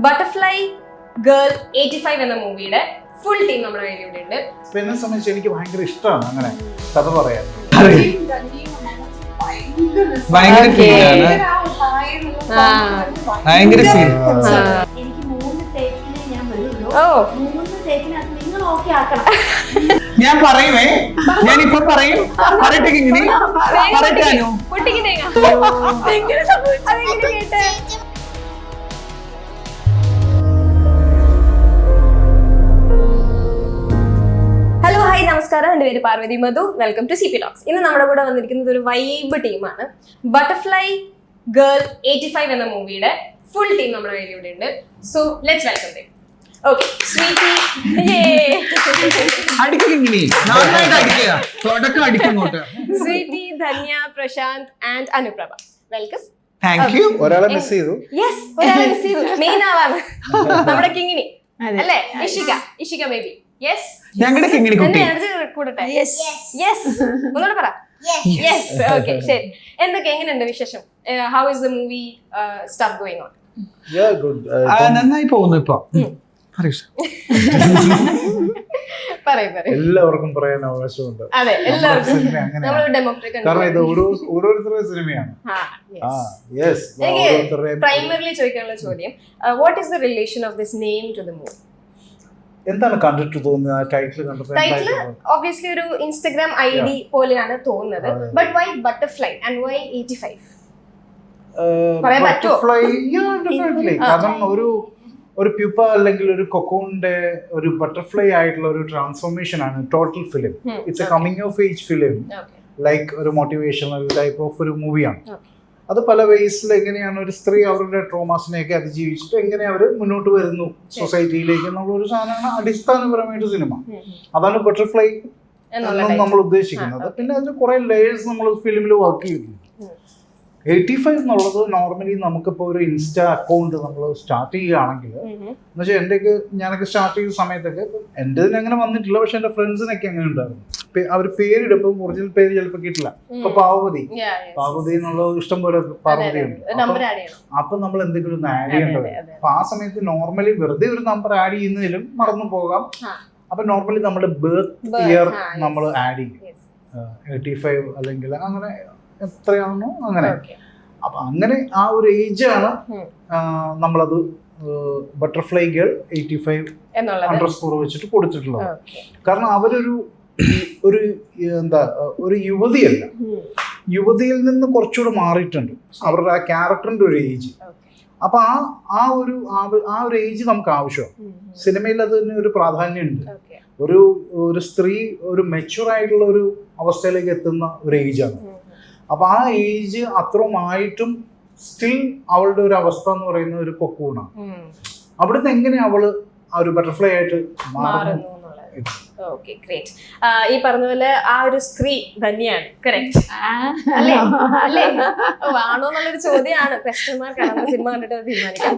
Butterfly girl 85 എന്ന മൂവിയുടെ full team നമ്മുടെ കയ്യിൽ ഇവിടെ ഉണ്ട്. എന്നെ സംബന്ധിച്ച് എനിക്ക് ഭയങ്കര ഇഷ്ടമാണ് അങ്ങനെ കഥ പറയാൻ. ഭയങ്കര ഫീലാണ്. ഭയങ്കര ഫീൽ. എനിക്ക് 3 ടേക്കിനെ ഞാൻ വരുള്ളൂ. ഓ 3 ടേക്കിനകത്ത് നിങ്ങൾ ഓക്കെ ആക്കണം. ഞാൻ പറയുമേ, ഞാൻ ഇപ്പൊ പറയും. പറയട്ടെ ഇങ്ങനെ പറയട്ടാനോ പൊട്ടിക്ക് തേങ്ങ. എങ്ങനെ സംഭവിച്ചു? അതെങ്ങനെ കേട്ടെ? ഹലോ ഹായ് നമസ്കാരം, എൻ്റെ പേര് Parvathy Madhu. Welcome to CP Talks. ഇന്ന് നമ്മുടെ കൂടെ വന്നിരിക്കുന്നത് ഒരു വൈബ് ടീമാണ്. ബട്ടർഫ്ലൈ ഗേൾ 85 എന്ന മൂവിയുടെ ഫുൾ ടീം നമ്മുടെ കയ്യിൽ ഇവിടെ ഉണ്ട്. So let's welcome them. Okay, Sweety Sweety, Dhanya, Prashanth and Anuprabha, welcome. Thank you. ഒരാളെ മിസ് ചെയ്തു. യെസ്, ഒരാളെ മിസ് ചെയ്തു. മെയിൻ ആളാണ് നമ്മുടെ കിങ്ങിണി അല്ലേ? ഇഷിക ബേബി. യെസ്, ഞങ്ങളുടെ കിങ്ങിണി കുട്ടി. കൂടട്ടെ. യെസ്, ഒന്നുകൂടെ പറ. യെസ്. ഓക്കെ, ശരി. എന്തൊക്കെ, എങ്ങനെയുണ്ട് വിശേഷം? How is the movie stuff going on? Yeah, good. നന്നായി പോകുന്നു ഇപ്പൊ. പറയൂ. എല്ലാവർക്കും പറയാൻ അവകാശമുണ്ട്. അതെ, എല്ലാവർക്കും. സിനിമ അങ്ങനെയാണ്. നമ്മൾ ഡെമോക്രാറ്റിക് കാരണം ഇത് ഓരോരുത്തരുടെ സിനിമയാണ്. പ്രൈമറിലി ചോദിക്കാനുള്ള ചോദ്യം, what is the relation of this name to the movie? എന്താണ് കണ്ടിട്ട് തോന്നുന്നത്? ആ ടൈറ്റിൽ കണ്ടപ്പോൾ ടൈറ്റിൽ ഒബ്വിയസ്ലി ഒരു ഇൻസ്റ്റഗ്രാം ID പോലെയാണ് തോന്നുന്നത്. But why butterfly and why 85? പറയാൻ പറ്റുമോ? കാരണം ഒരു പ്യൂപ്പ അല്ലെങ്കിൽ ഒരു കൊക്കോണിന്റെ ഒരു ബട്ടർഫ്ലൈ ആയിട്ടുള്ള ഒരു ട്രാൻസ്ഫോർമേഷൻ ആണ് total film. It's A coming of age film, like ഒരു മോട്ടിവേഷണൽ ടൈപ്പ് ഓഫ് ഒരു മൂവിയാണ്. അത് പല വേസിൽ എങ്ങനെയാണ് ഒരു സ്ത്രീ അവരുടെ ട്രോമാസിനെയൊക്കെ അതിജീവിച്ചിട്ട് എങ്ങനെ അവർ മുന്നോട്ട് വരുന്നു സൊസൈറ്റിയിലേക്ക് എന്നുള്ള ഒരു സാധനമാണ് അടിസ്ഥാനപരമായിട്ട് സിനിമ. അതാണ് ബട്ടർഫ്ലൈ എന്നും നമ്മൾ ഉദ്ദേശിക്കുന്നത്. പിന്നെ അതിന് കുറെ ലേയേഴ്സ് നമ്മൾ ഫിലിമിൽ വർക്ക് ചെയ്യുന്നു. 85 എന്നുള്ളത് നോർമലി നമുക്കിപ്പോൾ ഒരു ഇൻസ്റ്റാ അക്കൗണ്ട് നമ്മൾ സ്റ്റാർട്ട് ചെയ്യുകയാണെങ്കിൽ എന്നുവെച്ചാൽ എൻ്റെയൊക്കെ ഞാനൊക്കെ സ്റ്റാർട്ട് ചെയ്ത സമയത്തൊക്കെ എൻ്റെതിന് അങ്ങനെ വന്നിട്ടില്ല, പക്ഷെ എൻ്റെ ഫ്രണ്ട്സിനൊക്കെ അങ്ങനെ ഉണ്ടായിരുന്നു. അവർ പേരിടുമ്പോൾ ഒറിജിനൽ പേര് ചിലപ്പോൾ കിട്ടില്ല. ഇപ്പൊ പാർവതി എന്നുള്ള ഇഷ്ടം പോലെ പാർവതി ഉണ്ട്. അപ്പൊ നമ്മൾ എന്തെങ്കിലും ഒന്ന് ആഡ് ചെയ്യേണ്ടത്. അപ്പൊ ആ സമയത്ത് നോർമലി വെറുതെ ഒരു നമ്പർ ആഡ് ചെയ്യുന്നതിലും മറന്നു പോകാം. അപ്പൊ നോർമലി നമ്മുടെ ബർത്ത് ഇയർ നമ്മൾ ആഡ് ചെയ്യും. 85 അല്ലെങ്കിൽ അങ്ങനെ എത്രയാണോ അങ്ങനെ. അപ്പൊ അങ്ങനെ ആ ഒരു ഏജ് ആണ് നമ്മളത് ബട്ടർഫ്ലൈ ഗേൾ 85 അണ്ടർസ്കോർ വെച്ചിട്ട് കൊടുത്തിട്ടുള്ളത്. കാരണം അവരൊരു ഒരു യുവതിയല്ല, യുവതിയിൽ നിന്ന് കുറച്ചുകൂടെ മാറിയിട്ടുണ്ട് അവരുടെ ആ ക്യാരക്ടറിന്റെ ഒരു ഏജ്. അപ്പൊ ആ ഒരു ഏജ് നമുക്ക് ആവശ്യമാണ്. സിനിമയിൽ അതിന് ഒരു പ്രാധാന്യമുണ്ട്. ഒരു സ്ത്രീ ഒരു മെച്യൂർ ആയിട്ടുള്ള ഒരു അവസ്ഥയിലേക്ക് എത്തുന്ന ഒരു ഏജാണ്. അപ്പൊ ആ ഏജ് അത്രമായിട്ടും സ്റ്റിൽ അവളുടെ ഒരു അവസ്ഥ എന്ന് പറയുന്ന ഒരു കൊക്കൂണാണ്. അവിടുന്ന് എങ്ങനെ അവള് ആ ഒരു ബട്ടർഫ്ലൈ ആയിട്ട് മാറുന്നു? Okay, great. ഈ പറഞ്ഞ പോലെ ആ ഒരു സ്ത്രീ തന്നെയാണ്, കറക്റ്റ് അല്ലേ? ആണോ എന്നുള്ളൊരു ചോദ്യമാണ്. ക്വസ്റ്റ്യൻ മാർക്കാണ് സിനിമ കണ്ടിട്ട് തീരുമാനിക്കാം.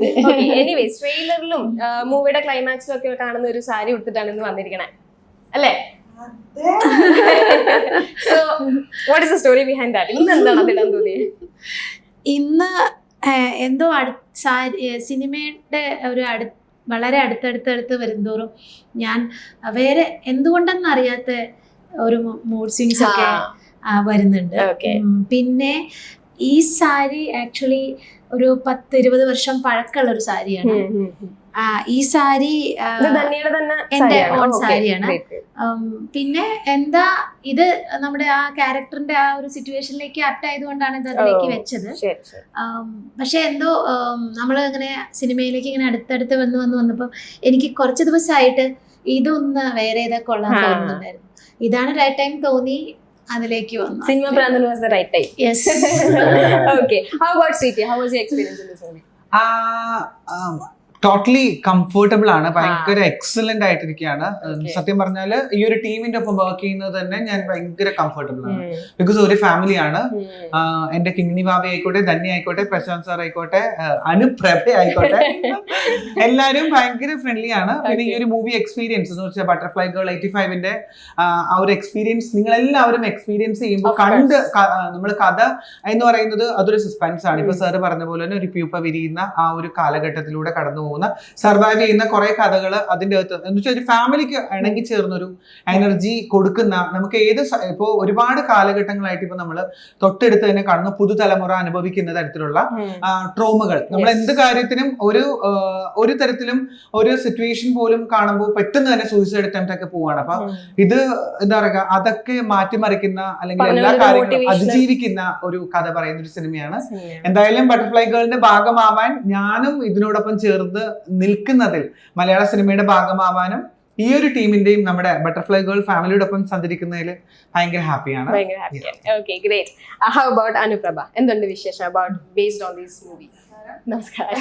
എനിവേസ്, ട്രെയിലറിലും മൂവിയുടെ ക്ലൈമാക്സിലും ഒക്കെ കാണുന്ന ഒരു സാരി ഉടുത്തിട്ടാണ് ഇന്ന് വന്നിരിക്കണേ അല്ലേ? So, what is the story behind that? ഇന്ന് എന്താണ് അതിടാൻ തോന്നിയത്? ഇന്ന് എന്തോ സിനിമയുടെ ഒരു വളരെ അടുത്തടുത്ത് വരുന്തോറും ഞാൻ വേറെ എന്തുകൊണ്ടെന്നറിയാത്ത ഒരു മൂഡ് സ്വിങ്സ് ഒക്കെ വരുന്നുണ്ട്. പിന്നെ ഈ സാരി ആക്ച്വലി ഒരു 10-20 വർഷം പഴക്കമുള്ള ഒരു സാരിയാണ്. ഈ സാരി എന്റെ ഓൺ സാരിയാണ്. പിന്നെ എന്താ ഇത് നമ്മുടെ ആ ക്യാരക്ടറിന്റെ ആ ഒരു സിറ്റുവേഷനിലേക്ക് ആപ്റ്റ് ആയതുകൊണ്ടാണ് ഇത് അതിലേക്ക് വെച്ചത്. പക്ഷെ എന്തോ നമ്മൾ ഇങ്ങനെ സിനിമയിലേക്ക് ഇങ്ങനെ അടുത്തടുത്ത് വന്നപ്പോ എനിക്ക് കുറച്ച് ദിവസമായിട്ട് ഇതൊന്ന് വേറെ ഏതൊക്കെ കൊള്ളാൻ തോന്നുന്നുണ്ടായിരുന്നു. ഇതാണ് റൈറ്റ് ടൈം തോന്നി അതിലേക്ക് വന്നു. Cinema Brandon was the right time. Yes. Okay. How about Sweetie? How was your experience in this movie? Totally comfortable ആണ്. ഭയങ്കര എക്സലന്റ് ആയിട്ടിരിക്കുകയാണ്. സത്യം പറഞ്ഞാല് ഈ ഒരു ടീമിന്റെ ഒപ്പം വർക്ക് ചെയ്യുന്നത് തന്നെ ഞാൻ ഭയങ്കര കംഫർട്ടബിൾ ആണ്. ബിക്കോസ് ഒരു ഫാമിലിയാണ്. എന്റെ കിങ്ങിണി ബാബി ആയിക്കോട്ടെ, ധന്യ ആയിക്കോട്ടെ, പ്രശാന്ത് സാർ ആയിക്കോട്ടെ, അനുപ്രഭ ആയിക്കോട്ടെ, എല്ലാരും ഭയങ്കര ഫ്രണ്ട്ലി ആണ്. പിന്നെ ഈ ഒരു മൂവി എക്സ്പീരിയൻസ് എന്ന് വെച്ചാൽ ബട്ടർഫ്ലൈ ഗേൾ 85ന്റെ ആ ഒരു എക്സ്പീരിയൻസ് നിങ്ങൾ എല്ലാവരും എക്സ്പീരിയൻസ് ചെയ്യുമ്പോൾ നമ്മൾ കഥ എന്ന് പറയുന്നത് അതൊരു സസ്പെൻസ് ആണ്. ഇപ്പൊ സാറ് പറഞ്ഞ പോലെ തന്നെ ഒരു പ്യൂപ്പ വിരിയുന്ന ആ ഒരു കാലഘട്ടത്തിലൂടെ കടന്നു പോകുന്ന പോകുന്ന സർവൈവ് ചെയ്യുന്ന കുറെ കഥകൾ അതിന്റെ അകത്ത് എന്ന് വെച്ചാൽ ഒരു ഫാമിലിക്ക് ഇണങ്ങി ചേർന്നൊരു എനർജി കൊടുക്കുന്ന, നമുക്ക് ഇപ്പോൾ ഒരുപാട് കാലഘട്ടങ്ങളായിട്ട് ഇപ്പൊ നമ്മൾ തൊട്ടടുത്ത് തന്നെ കാണുന്ന പുതുതലമുറ അനുഭവിക്കുന്ന തരത്തിലുള്ള ട്രോമകൾ, നമ്മൾ എന്ത് കാര്യത്തിനും ഒരു തരത്തിലും ഒരു സിറ്റുവേഷൻ പോലും കാണുമ്പോൾ പെട്ടെന്ന് തന്നെ സൂയിസൈഡ് അറ്റംപ്റ്റ് ഒക്കെ പോവാണ്. അപ്പൊ ഇത് എന്താ പറയുക, അതൊക്കെ മാറ്റിമറിക്കുന്ന അല്ലെങ്കിൽ എല്ലാ കാര്യങ്ങളും അതിജീവിക്കുന്ന ഒരു കഥ പറയുന്ന ഒരു സിനിമയാണ്. എന്തായാലും ബട്ടർഫ്ലൈ ഗേളിന്റെ ഭാഗമാവാൻ ഞാനും ഇതിനോടൊപ്പം ചേർന്ന് നിൽക്കുന്നതിൽ, മലയാള സിനിമയുടെ ഭാഗമാവാനും ഈ ഒരു ടീമിന്റെയും നമ്മുടെ ബട്ടർഫ്ലൈ ഗേൾ ഫാമിലിയോടൊപ്പം സഞ്ചരിക്കുന്നതിൽ ഭയങ്കര ഹാപ്പിയാണ്. Okay, great. ഹൗ അബൌട്ട് അനുപ്രഭ, എന്തുണ്ട് വിശേഷം about based on these movies? നമസ്കാരം.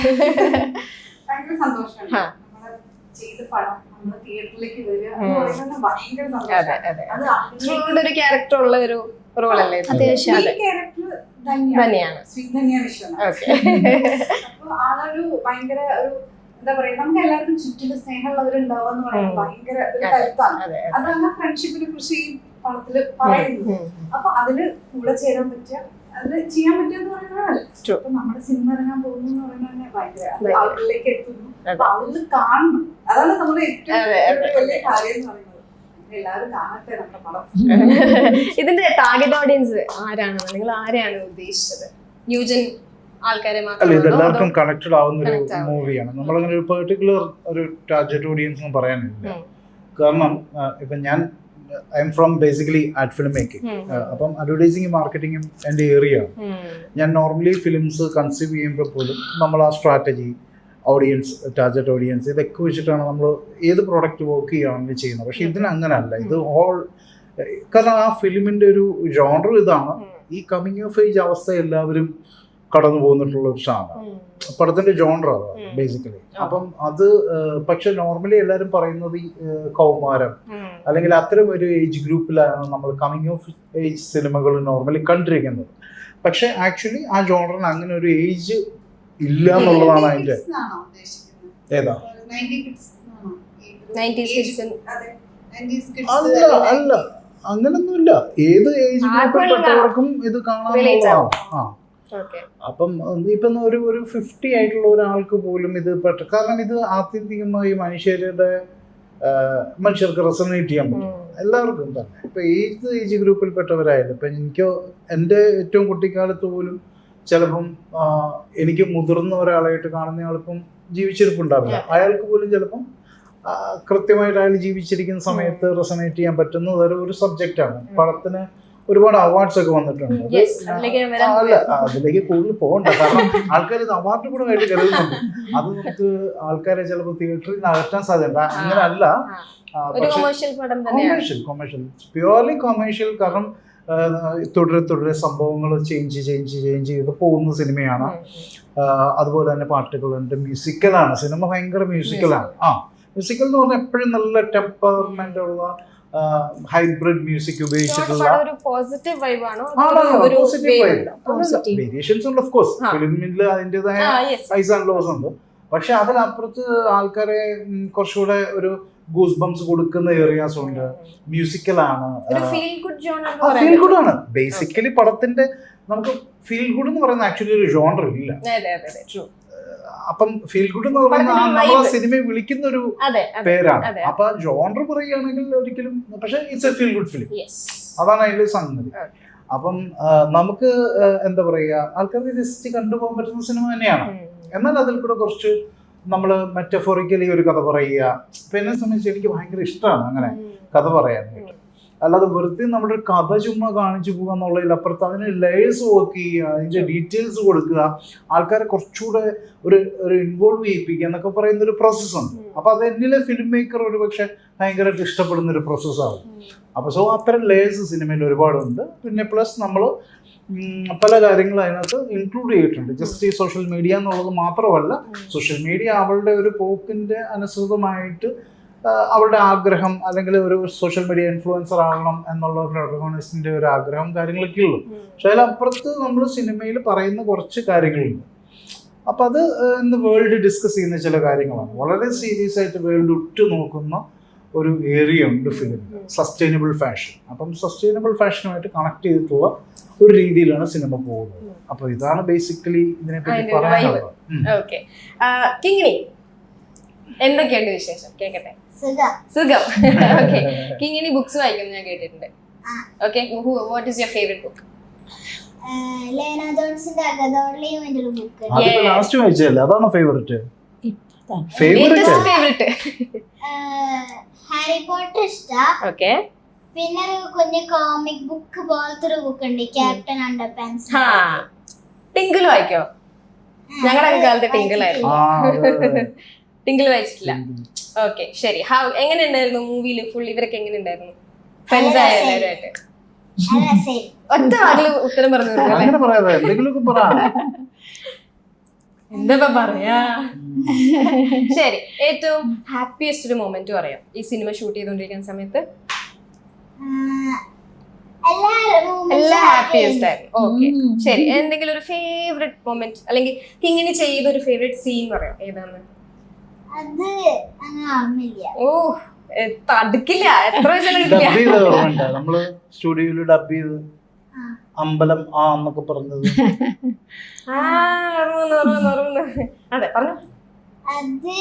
ഭയങ്കര സന്തോഷമാണ് നമ്മള് ചെയ്ത പടം നമ്മള് തിയേറ്ററിലേക്ക് വരിക എന്ന് പറയുന്നത് ഭയങ്കര സന്തോഷമാണ്. അത് ഒരു ക്യാരക്ടർ ഉള്ള ഒരു റോൾ അല്ലേ? അത്യാവശ്യം ക്യാരക്ടർ തന്നെയാണ് ശ്രീധന്യ വിശ്വനാഥ്. അപ്പൊ ആളൊരു ഭയങ്കര ഒരു എന്താ പറയാ, നമുക്ക് എല്ലാവർക്കും ചുറ്റിലും സ്നേഹമുള്ളവരുണ്ടാവുക എന്ന് പറയുന്നത് ഭയങ്കര ഒരു കരുത്താണ്. അതാണ് ഫ്രണ്ട്ഷിപ്പിനെ കുറിച്ച് ഈ പടത്തില് പറയുന്നത്. അപ്പൊ അതില് കൂടെ ചേരാൻ പറ്റിയ, അതില് ചെയ്യാൻ പറ്റിയെന്ന് പറയുന്നത് അപ്പൊ നമ്മുടെ സിനിമ ഇറങ്ങാൻ പോകുന്നു എന്ന് പറയുന്നത് ഭയങ്കര ആളുകളിലേക്ക് എത്തുന്നു. അപ്പൊ ആളുകൾ കാണണം, അതാണ് നമ്മുടെ ഏറ്റവും വലിയ കാര്യം എന്ന് പറയുന്നത്. എല്ലാവരും കാണട്ടെ നമ്മുടെ പടം. ഇതിന്റെ ടാർഗറ്റ് ഓഡിയൻസ് ആരാണ്? നിങ്ങൾ ആരെയാണ് ഉദ്ദേശിച്ചത്? ന്യൂജൻ ആൾക്കാരെ അല്ല, ഇത് എല്ലാവർക്കും കണക്റ്റഡ് ആവുന്ന ഒരു മൂവിയാണ്. നമ്മളങ്ങനെ ഒരു പെർട്ടിക്കുലർ ഒരു ടാർഗറ്റ് ഓഡിയൻസ് എന്ന് പറയാനില്ല. കാരണം ഇപ്പം I am from basically ad film making. അപ്പം അഡ്വർടൈസിങ് മാർക്കറ്റിംഗും എൻ്റെ ഏരിയ ആണ്. ഞാൻ നോർമലി ഫിലിംസ് കൺസീവ് ചെയ്യുമ്പോൾ പോലും നമ്മൾ ആ സ്ട്രാറ്റജി, ഓഡിയൻസ്, ടാർഗറ്റ് ഓഡിയൻസ്, ഇതൊക്കെ വെച്ചിട്ടാണ് നമ്മൾ ഏത് പ്രോഡക്റ്റ് വർക്ക് ചെയ്യുകയാണെങ്കിലും ചെയ്യുന്നത്. പക്ഷെ ഇതിന് അങ്ങനെയല്ല. ഇത് ഓൾ, കാരണം ആ ഫിലിമിൻ്റെ ഒരു ജോണർ ഇതാണ്. ഈ കമ്മിങ് ഓഫ് ഏജ് അവസ്ഥ എല്ലാവരും കടന്നു പോന്നിട്ടുള്ള ഒരു സാധനമാണ്. പടത്തിന്റെ ജോണർ അതാണ് ബേസിക്കലി. അപ്പം അത് പക്ഷെ നോർമലി എല്ലാവരും പറയുന്നത് ഈ കൗമാരം അല്ലെങ്കിൽ അത്തരം ഒരു ഏജ് ഗ്രൂപ്പിലാണ് നമ്മൾ കമ്മിങ് ഓഫ് ഏജ് സിനിമകൾ നോർമലി കണ്ടിരിക്കുന്നത്. പക്ഷെ ആക്ച്വലി ആ ജോണറിന് അങ്ങനെ ഒരു ഏജ് ഇല്ല എന്നുള്ളതാണ് അതിന്റെ. ഏതാ? അല്ല, അങ്ങനൊന്നുമില്ല. ഏത് ഏജ് ഗ്രൂപ്പിൽപ്പെട്ടവർക്കും ഇത് കാണാൻ. അപ്പം ഇപ്പം ഒരു 50 ആയിട്ടുള്ള ഒരാൾക്ക് പോലും ഇത് കാരണം ഇത് ആത്യന്തികമായി മനുഷ്യർക്ക് റെസണേറ്റ് ചെയ്യാൻ പറ്റും എല്ലാവർക്കും തന്നെ. ഇപ്പം ഏത് ഏജ് ഗ്രൂപ്പിൽപ്പെട്ടവരായാലും, ഇപ്പം എനിക്കോ എൻ്റെ ഏറ്റവും കുട്ടിക്കാലത്ത് പോലും ചിലപ്പം എനിക്ക് മുതിർന്ന ഒരാളായിട്ട് കാണുന്ന ആൾക്കും ജീവിച്ചിരിപ്പുണ്ടാവില്ല. അയാൾക്ക് പോലും ചിലപ്പം കൃത്യമായിട്ട് അയാൾ ജീവിച്ചിരിക്കുന്ന സമയത്ത് റെസണേറ്റ് ചെയ്യാൻ പറ്റുന്ന ഒരു സബ്ജക്റ്റാണ്. പടത്തിന് ഒരുപാട് അവാർഡ്സ് ഒക്കെ വന്നിട്ടുണ്ട്. അല്ല, അതിലേക്ക് കൂടുതൽ പോകണ്ട. കാരണം ആൾക്കാർ ഇത് അവാർഡ് കൂടെ ആയിട്ട് കരുതുന്നുണ്ട്. അത് നമുക്ക് ആൾക്കാരെ ചിലപ്പോൾ തിയേറ്ററിൽ നിന്ന് അകറ്റാൻ സാധ്യത. അങ്ങനെയല്ല, കൊമേഴ്ഷ്യൽ, പ്യുവർലി കൊമേഴ്ഷ്യൽ. കാരണം തുടരെ സംഭവങ്ങൾ ചേഞ്ച് ചെയ്ത് പോകുന്ന സിനിമയാണ്. അതുപോലെ തന്നെ പാട്ടുകളുണ്ട്, മ്യൂസിക്കലാണ്. സിനിമ ഭയങ്കര മ്യൂസിക്കലാണ്. മ്യൂസിക്കൽ എന്ന് പറഞ്ഞാൽ എപ്പോഴും നല്ല ടെമ്പർമെന്റ് ഉള്ള ഹൈബ്രിഡ് മ്യൂസിക് ഉപയോഗിച്ചിട്ടുള്ള വേരിയേഷൻസ് ഉണ്ട്. ഓഫ് കോഴ്സ് ഫിലിമിൽ അതിൻ്റെതായ ഹൈസ് ആൻഡ് ലോസ് ഉണ്ട്. പക്ഷെ അതിനപ്പുറത്ത് ആൾക്കാരെ കുറച്ചുകൂടെ ഒരു ഗൂസ് ബംസ് കൊടുക്കുന്ന ഏരിയാസ് ഉണ്ട്. മ്യൂസിക്കലാണ്, ഫീൽ ഗുഡ് ആണ് ബേസിക്കലി. പടത്തിന്റെ നമുക്ക് ഫീൽ ഗുഡ് എന്ന് പറയുന്ന ആക്ച്വലി ഒരു ജോണർ ഇല്ല. അപ്പം ഫീൽ ഗുഡ് എന്ന് പറയുന്ന നമ്മളെ സിനിമയെ വിളിക്കുന്ന ഒരു പേരാണ്. അപ്പൊ ജോണർ പറയുകയാണെങ്കിൽ ഒരിക്കലും, പക്ഷെ it's A feel good film, അതാണ് അതിന്റെ സംഗതി. അപ്പം നമുക്ക് എന്താ പറയുക, ആൾക്കാർക്ക് ജസ്റ്റ് കണ്ടുപോകാൻ പറ്റുന്ന സിനിമ തന്നെയാണ്. എന്നാൽ അതിൽ കൂടെ കുറച്ച് നമ്മൾ മെറ്റഫോറിക്കലി ഒരു കഥ പറയുക. ഇപ്പൊ എന്നെ സംബന്ധിച്ച് എനിക്ക് ഭയങ്കര ഇഷ്ടമാണ് അങ്ങനെ കഥ പറയാനായിട്ട്. അല്ലാതെ വെറുതെ നമ്മുടെ കഥ ചുമ്മാ കാണിച്ചു പോകുക എന്നുള്ളതിലപ്പുറത്ത് അതിന് ലേയേഴ്സ് വർക്ക് ചെയ്യുക, അതിൻ്റെ ഡീറ്റെയിൽസ് കൊടുക്കുക, ആൾക്കാരെ കുറച്ചുകൂടെ ഒരു ഇൻവോൾവ് ചെയ്യിപ്പിക്കുക എന്നൊക്കെ പറയുന്ന ഒരു പ്രോസസ്സുണ്ട്. അപ്പോൾ അത് എന്നിലെ ഫിലിം മേക്കർ ഒരു പക്ഷെ ഭയങ്കരമായിട്ട് ഇഷ്ടപ്പെടുന്ന ഒരു പ്രോസസ്സാണ്. അപ്പോൾ അത്തരം ലേയേഴ്സ് സിനിമയിൽ ഒരുപാടുണ്ട്. പിന്നെ പ്ലസ് നമ്മൾ പല കാര്യങ്ങളും അതിനകത്ത് ഇൻക്ലൂഡ് ചെയ്തിട്ടുണ്ട്. ജസ്റ്റ് ഈ സോഷ്യൽ മീഡിയ എന്നുള്ളത് മാത്രമല്ല, സോഷ്യൽ മീഡിയ അവളുടെ ഒരു പോക്കിൻ്റെ അനുസൃതമായിട്ട് അവളുടെ ആഗ്രഹം, അല്ലെങ്കിൽ ഒരു സോഷ്യൽ മീഡിയ ഇൻഫ്ലുവൻസർ ആകണം എന്നുള്ള പ്രൊട്ടഗോണിസ്റ്റിന്റെ ഒരു ആഗ്രഹം കാര്യങ്ങളൊക്കെ ഉള്ളൂ. പക്ഷെ അതിലപ്പുറത്ത് നമ്മൾ സിനിമയിൽ പറയുന്ന കുറച്ച് കാര്യങ്ങളുണ്ട്. അപ്പം അത് ഇന്ന് വേൾഡ് ഡിസ്കസ് ചെയ്യുന്ന ചില കാര്യങ്ങളാണ്. വളരെ സീരിയസ് ആയിട്ട് വേൾഡ് ഉറ്റുനോക്കുന്ന ഒരു ഏരിയ ഉണ്ട് ഫിലിമിൽ, സസ്റ്റൈനബിൾ ഫാഷൻ. അപ്പം സസ്റ്റൈനബിൾ ഫാഷനുമായിട്ട് കണക്ട് ചെയ്തിട്ടുള്ള ഒരു രീതിയിലാണ് സിനിമ പോകുന്നത്. അപ്പോൾ ഇതാണ് ബേസിക്കലി ഇതിനെപ്പറ്റി പറയാനുള്ളത്. എന്തൊക്കെയുണ്ട് വിശേഷം? കേക്കട്ടെ. സുഖം. ഓക്കെ. കിങ്ങിണി ബുക്സ് വായിക്കുന്നു ഞാൻ കേട്ടിട്ടുണ്ട്. Okay, what is your favourite book? Lena ജോൺസിന്റെ അഗതോളിയും എൻ്റെ ഒരു ബുക്ക്. അതിപ്പോ ലാസ്റ്റ് വായിച്ചല്ലേ, അതാണോ ഫേവറേറ്റ്? ഫേവറേറ്റ് ഹാരി പോട്ടർ ഇഷ്ടാ. ഓക്കെ. പിന്നെ ഒരു കുഞ്ഞു കോമിക് ബുക്ക് പോലത്തെ ഒരു ബുക്ക് ഉണ്ട്, ക്യാപ്റ്റൻ അണ്ടർപാൻസ്. ടിങ്കിൾ വായിക്കോ? ഞങ്ങളുടെ കാലത്ത് ടിങ്കിൾ ആയിരുന്നു. ടിങ്കിൾ വായിച്ചിട്ടില്ല. ഓക്കെ, ശരി. എങ്ങനെ ഉണ്ടായിരുന്നു മൂവിയിൽ? ഫുൾ ഇവരൊക്കെ എങ്ങനെ ഉണ്ടായിരുന്നു? ഫ്രണ്ട്സ് ആയ എല്ലാവരുമായിട്ട്? ഒറ്റ വാക്കില് ഉത്തരം പറഞ്ഞു. അങ്ങനെ പറയാതെ എന്തെങ്കിലുമൊക്കെ പറ. എന്താ പറയാ? ശരി, ഏറ്റവും ഹാപ്പിയസ്റ്റ് ഒരു മൊമെന്റ് പറയാം ഈ സിനിമ ഷൂട്ട് ചെയ്തോണ്ടിരിക്കുന്ന സമയത്ത്? എല്ലാ ഹാപ്പിയസ്റ്റ് ആയിരുന്നു. ഓക്കെ, ശരി. എന്തെങ്കിലും ഒരു ഫേവറേറ്റ് മൊമെന്റ് അല്ലെങ്കിൽ കിങ്ങിണി ചെയ്ത ഒരു ഫേവറേറ്റ് സീൻ പറയാം, ഏതാന്ന്? അത് അങ്ങനെ ഓർമ്മയില്ല. ഓ, തടുക്കില്ല. എത്ര ഡബ് ചെയ്ത് ഓർമ്മയുണ്ടോ? നമ്മള് സ്റ്റുഡിയോയില് ഡബ് ചെയ്ത് അമ്പലം എന്നൊക്കെ പറഞ്ഞത്. അതെ, പറഞ്ഞു. അത്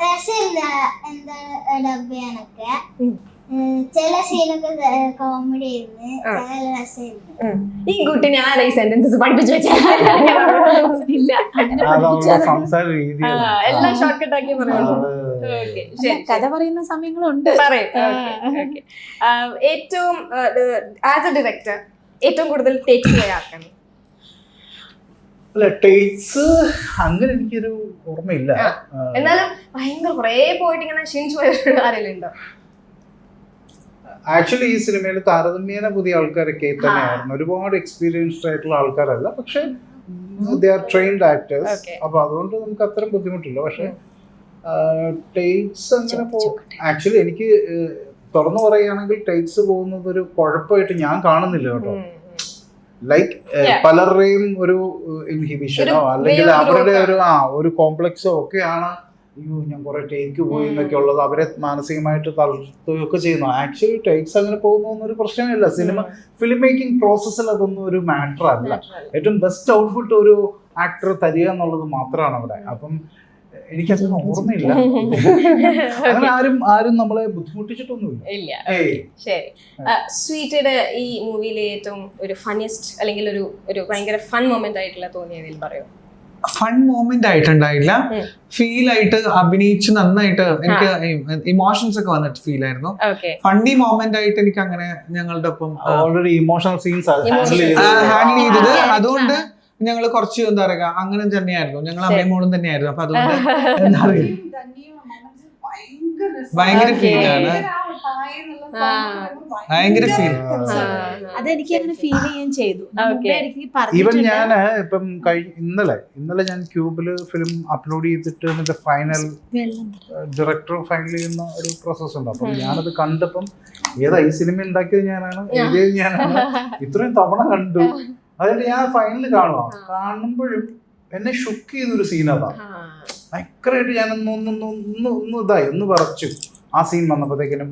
രസമില്ല, എന്താണ് ഡബ് ചെയ്യാനൊക്കെ. ചില സീനൊക്കെ കോമഡി ആയിരുന്നു, ചില രസമായിരുന്നു. ഈ കുട്ടിനെ ആരാ ഈ സെന്റൻസസ് പഠിപ്പിച്ചു വെച്ചാൽ? സംസാര രീതി എല്ലാം ഷോർട്ട് കട്ട് ആക്കി പറയുള്ളൂ. കഥ പറയുന്ന സമയങ്ങളുണ്ട്. ഏറ്റവും ആസ് എ ഡയറക്ടർ ഏറ്റവും കൂടുതൽ ടേക്ക് പോയ ആർക്കാണ്? അല്ല, ടേക്സ് അങ്ങനെ എനിക്കൊരു ഓർമ്മയില്ല. എന്നാലും ഭയങ്കര കുറേ പോയിട്ട് ഇങ്ങനെ ക്ഷീണിച്ചു പോയ ആരെങ്കിലും ഉണ്ടോ? ആക്ച്വലി ഈ സിനിമയിൽ താരതമ്യേന പുതിയ ആൾക്കാരൊക്കെ തന്നെയായിരുന്നു. ഒരുപാട് എക്സ്പീരിയൻസ്ഡ് ആയിട്ടുള്ള ആൾക്കാരല്ല, പക്ഷെ ദേ ആർ ട്രെയിൻഡ് ആക്ടേഴ്സ്. അപ്പൊ അതുകൊണ്ട് നമുക്ക് അത്രയും ബുദ്ധിമുട്ടില്ല. പക്ഷെ ടേക്സ് അങ്ങനെ ആക്ച്വലി എനിക്ക് തുറന്നു പറയുകയാണെങ്കിൽ ടേക്സ് പോകുന്നത് ഒരു കുഴപ്പമായിട്ട് ഞാൻ കാണുന്നില്ല കേട്ടോ. ലൈക്ക് പലരുടെയും ഒരു ഇൻഹിബിഷനോ അല്ലെങ്കിൽ അവരുടെ ഒരു കോംപ്ലക്സോ ഒക്കെയാണ് അയ്യോ ഞാൻ കുറെ ടേക്ക് പോയി എന്നൊക്കെ ഉള്ളത് അവരെ മാനസികമായിട്ട് തളർത്തുകയൊക്കെ ചെയ്യുന്നു. ആക്ച്വലി ടേക്സ് അങ്ങനെ പോകുന്നൊരു പ്രശ്നമില്ല. ഫിലിം മേക്കിംഗ് പ്രോസസ്സിൽ അതൊന്നും ഒരു മാറ്റർ അല്ല. ഏറ്റവും ബെസ്റ്റ് ഔട്ട്പുട്ട് ഒരു ആക്ടർ തരിക എന്നുള്ളത് മാത്രമാണ് അവിടെ. അപ്പം എനിക്കതിന് ഓർമ്മയില്ല. അങ്ങനെ ആരും നമ്മളെ ബുദ്ധിമുട്ടിച്ചിട്ടൊന്നുമില്ല. ശരി. സ്വീറ്റയുടെ ഈ മൂവിയിലെ ഏറ്റവും ഒരു ഫണ്ണിയസ്റ്റ് അല്ലെങ്കിൽ ഒരു ഭയങ്കര ഫൺ മൊമെന്റ് ആയിട്ടുള്ള തോന്നിയതിൽ പറയോ? ഫൺ മൊമെന്റ് ആയിട്ടുണ്ടായില്ല, ഫീൽ ആയിട്ട് അഭിനയിച്ച് നന്നായിട്ട് എനിക്ക് ഇമോഷൻസ് ഒക്കെ വന്നിട്ട് ഫീൽ ആയിരുന്നു. ഫണ്ണി മൊമെന്റ് ആയിട്ട് എനിക്ക് അങ്ങനെ ഞങ്ങളുടെ ഒപ്പം ഓൾറെഡി ഇമോഷണൽ സീൻസ് ഹാൻഡിൽ ചെയ്തത്. അതുകൊണ്ട് ഞങ്ങൾ കുറച്ച് എന്താ പറയുക അങ്ങനെ തന്നെയായിരുന്നു. ഞങ്ങൾ അമ്മയും മോളും തന്നെയായിരുന്നു. അപ്പൊ അതുകൊണ്ട് എന്താ പറയുക ഭയങ്കര ഫീലാണ്. ഭയങ്കര ഫീൽ അതെനിക്ക് അങ്ങനെ ഫീൽ ചെയ്യാൻ ചെയ്തു. ഈവൻ ഞാൻ ഇപ്പം ഇന്നലെ ഞാൻ ക്യൂബില് ഫിലിം അപ്ലോഡ് ചെയ്തിട്ട് എന്നിട്ട് ഫൈനൽ ഡയറക്ടർ ഫൈനൽ ചെയ്യുന്ന ഒരു പ്രോസസ് ഉണ്ട്. അപ്പം ഞാനത് കണ്ടപ്പം ഏതാ ഈ സിനിമ ഉണ്ടാക്കിയത് ഞാനാണ്, എഴുതിയത് ഞാനാണ്, ഇത്രയും തവണ കണ്ടു. അതുകൊണ്ട് ഞാൻ ഫൈനൽ കാണുമ്പോഴും എന്നെ ഷുക്ക് ചെയ്തൊരു സീൻ അതാ. ഭയങ്കരമായിട്ട് ഞാൻ ഒന്ന് വിറച്ചു. ആ സീൻ വന്നപ്പോഴത്തേക്കിനും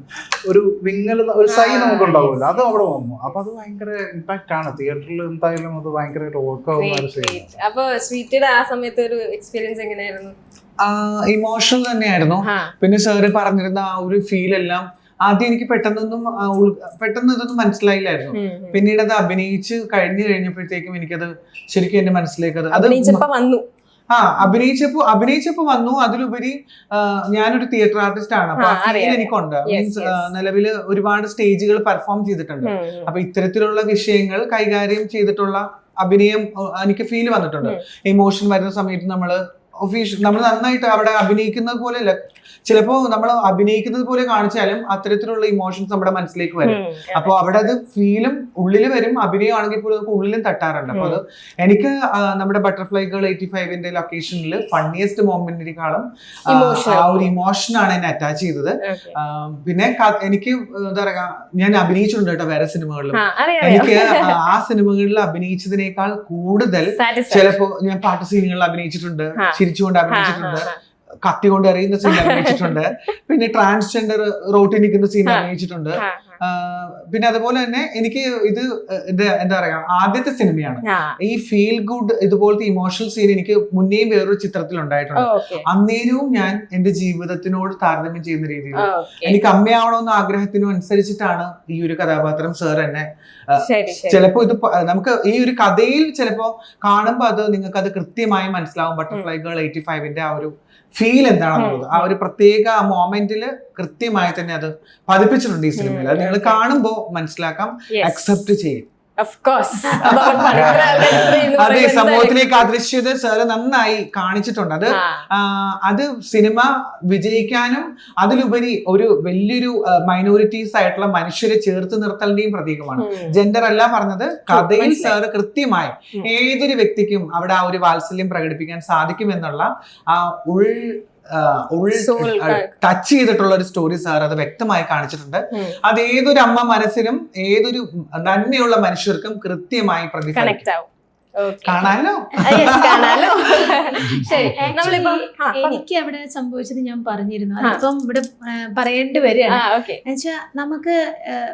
ഒരു വിങ്ങൽ ഒരു സൈൻ നമുക്ക് ഉണ്ടാവുമല്ലോ, അത് അവിടെ വന്നു. അപ്പൊ അത് ഭയങ്കര ഇമ്പാക്ട് ആണ്. തിയേറ്ററിൽ എന്തായാലും അത് ഭയങ്കരമായിട്ട് ഓർക്കാവുന്ന ഒരു സീൻ. അപ്പൊ സ്വീറ്റയുടെ ആ സമയത്ത് ഒരു എക്സ്പീരിയൻസ് എങ്ങനെയായിരുന്നു? ഇമോഷണൽ തന്നെയായിരുന്നു. പിന്നെ സാറ് പറഞ്ഞിരുന്ന ആ ഒരു ഫീൽ എല്ലാം ആദ്യം എനിക്ക് പെട്ടെന്ന് ഇതൊന്നും മനസ്സിലായില്ലായിരുന്നു. പിന്നീട് അത് അഭിനയിച്ച് കഴിഞ്ഞപ്പോഴത്തേക്കും എനിക്കത് ശരിക്കും എന്റെ മനസ്സിലേക്ക് വന്നു. അഭിനയിച്ചപ്പോ വന്നു. അതിലുപരി ഞാനൊരു തിയേറ്റർ ആർട്ടിസ്റ്റ് ആണ്. അപ്പൊ ആ ഫീൽ എനിക്കുണ്ട്. മീൻസ് നിലവിൽ ഒരുപാട് സ്റ്റേജുകൾ പെർഫോം ചെയ്തിട്ടുണ്ട്. അപ്പൊ ഇത്തരത്തിലുള്ള വിഷയങ്ങൾ കൈകാര്യം ചെയ്തിട്ടുള്ള അഭിനയം എനിക്ക് ഫീൽ വന്നിട്ടുണ്ട്. ഇമോഷൻ വരുന്ന സമയത്ത് നമ്മൾ നന്നായിട്ട് അവിടെ അഭിനയിക്കുന്നത് പോലെയല്ല, ചിലപ്പോ നമ്മൾ അഭിനയിക്കുന്നത് പോലെ കാണിച്ചാലും അത്തരത്തിലുള്ള ഇമോഷൻസ് നമ്മുടെ മനസ്സിലേക്ക് വരും. അപ്പൊ അവിടെ അത് ഫീലും ഉള്ളിൽ വരും. അഭിനയമാണെങ്കിൽ പോലും നമുക്ക് ഉള്ളിലും തട്ടാറുണ്ട്. അപ്പൊ അത് എനിക്ക് നമ്മുടെ ബട്ടർഫ്ലൈ ഗേൾ 85ന്റെ ലൊക്കേഷനിൽ ഫണ്ണിയസ്റ്റ് മൊമെന്റിനെക്കാളും ആ ഒരു ഇമോഷനാണ് എന്നെ അറ്റാച്ച് ചെയ്തത്. പിന്നെ എനിക്ക് എന്താ പറയാ, ഞാൻ അഭിനയിച്ചിട്ടുണ്ട് കേട്ടോ വേറെ സിനിമകളിലും. എനിക്ക് ആ സിനിമകളിൽ അഭിനയിച്ചതിനേക്കാൾ കൂടുതൽ ചിലപ്പോ ഞാൻ പാട്ട് സീനുകളിൽ അഭിനയിച്ചിട്ടുണ്ട്, ചിരിച്ചുകൊണ്ട് അഭിനയിച്ചിട്ടുണ്ട്. കത്തി കൊണ്ട് എറിയുന്ന സീൻ അഭിനയിച്ചിട്ടുണ്ട്. പിന്നെ ട്രാൻസ്ജെൻഡർ റോട്ടിൽ നിൽക്കുന്ന സീൻ അഭിനയിച്ചിട്ടുണ്ട്. പിന്നെ അതുപോലെ തന്നെ എനിക്ക് ഇത് എന്താ പറയാ ആദ്യത്തെ സിനിമയാണ് ഈ ഫീൽ ഗുഡ് ഇതുപോലത്തെ ഇമോഷണൽ സീൻ എനിക്ക് മുന്നേയും വേറൊരു ചിത്രത്തിൽ ഉണ്ടായിട്ടുണ്ട്. അന്നേരവും ഞാൻ എന്റെ ജീവിതത്തിനോട് താരതമ്യം ചെയ്യുന്ന രീതിയിൽ എനിക്ക് അമ്മയാവണമെന്ന ആഗ്രഹത്തിനും അനുസരിച്ചിട്ടാണ് ഈ ഒരു കഥാപാത്രം സാർ എന്നെ ചിലപ്പോ ഇത് നമുക്ക് ഈ ഒരു കഥയിൽ ചിലപ്പോ കാണുമ്പോ അത് നിങ്ങൾക്ക് അത് കൃത്യമായി മനസ്സിലാവും. ബട്ടർഫ്ലൈ ഗേൾ 85ന്റെ ആ ഒരു ഫീൽ എന്താണെന്നുള്ളത് ആ ഒരു പ്രത്യേക മോമെന്റിൽ കൃത്യമായി തന്നെ അത് പതിപ്പിച്ചിട്ടുണ്ട് ഈ സിനിമയിൽ. അത് നിങ്ങൾ കാണുമ്പോൾ മനസ്സിലാക്കാം, അക്സെപ്റ്റ് ചെയ്യും. അതെ, സമൂഹത്തിലേക്ക് അദൃശ്യത സാറ് നന്നായി കാണിച്ചിട്ടുണ്ട്. അത് സിനിമ വിജയിക്കാനും അതിലുപരി ഒരു വലിയൊരു മൈനോറിറ്റീസ് ആയിട്ടുള്ള മനുഷ്യരെ ചേർത്ത് നിർത്തലിന്റെയും പ്രതീകമാണ്. ജെൻഡർ അല്ല പറഞ്ഞത്, കഥയിൽ സാറ് കൃത്യമായി ഏതൊരു വ്യക്തിക്കും അവിടെ ആ ഒരു വാത്സല്യം പ്രകടിപ്പിക്കാൻ സാധിക്കുമെന്നുള്ള ആ ടച്ച് ചെയ്തിട്ടുള്ള ഒരു സ്റ്റോറി സാർ അത് വ്യക്തമായി കാണിച്ചിട്ടുണ്ട്. അത് ഏതൊരു അമ്മ മനസ്സിനും ഏതൊരു നന്മയുള്ള മനുഷ്യർക്കും കൃത്യമായി പ്രതിഫലിക്കും. കാണാലോ. എനിക്ക് അവിടെ സംഭവിച്ചത് ഞാൻ പറഞ്ഞിരുന്നു, അതിപ്പം ഇവിടെ പറയേണ്ടി വരികയാണ്. എന്നുവെച്ചാൽ നമുക്ക്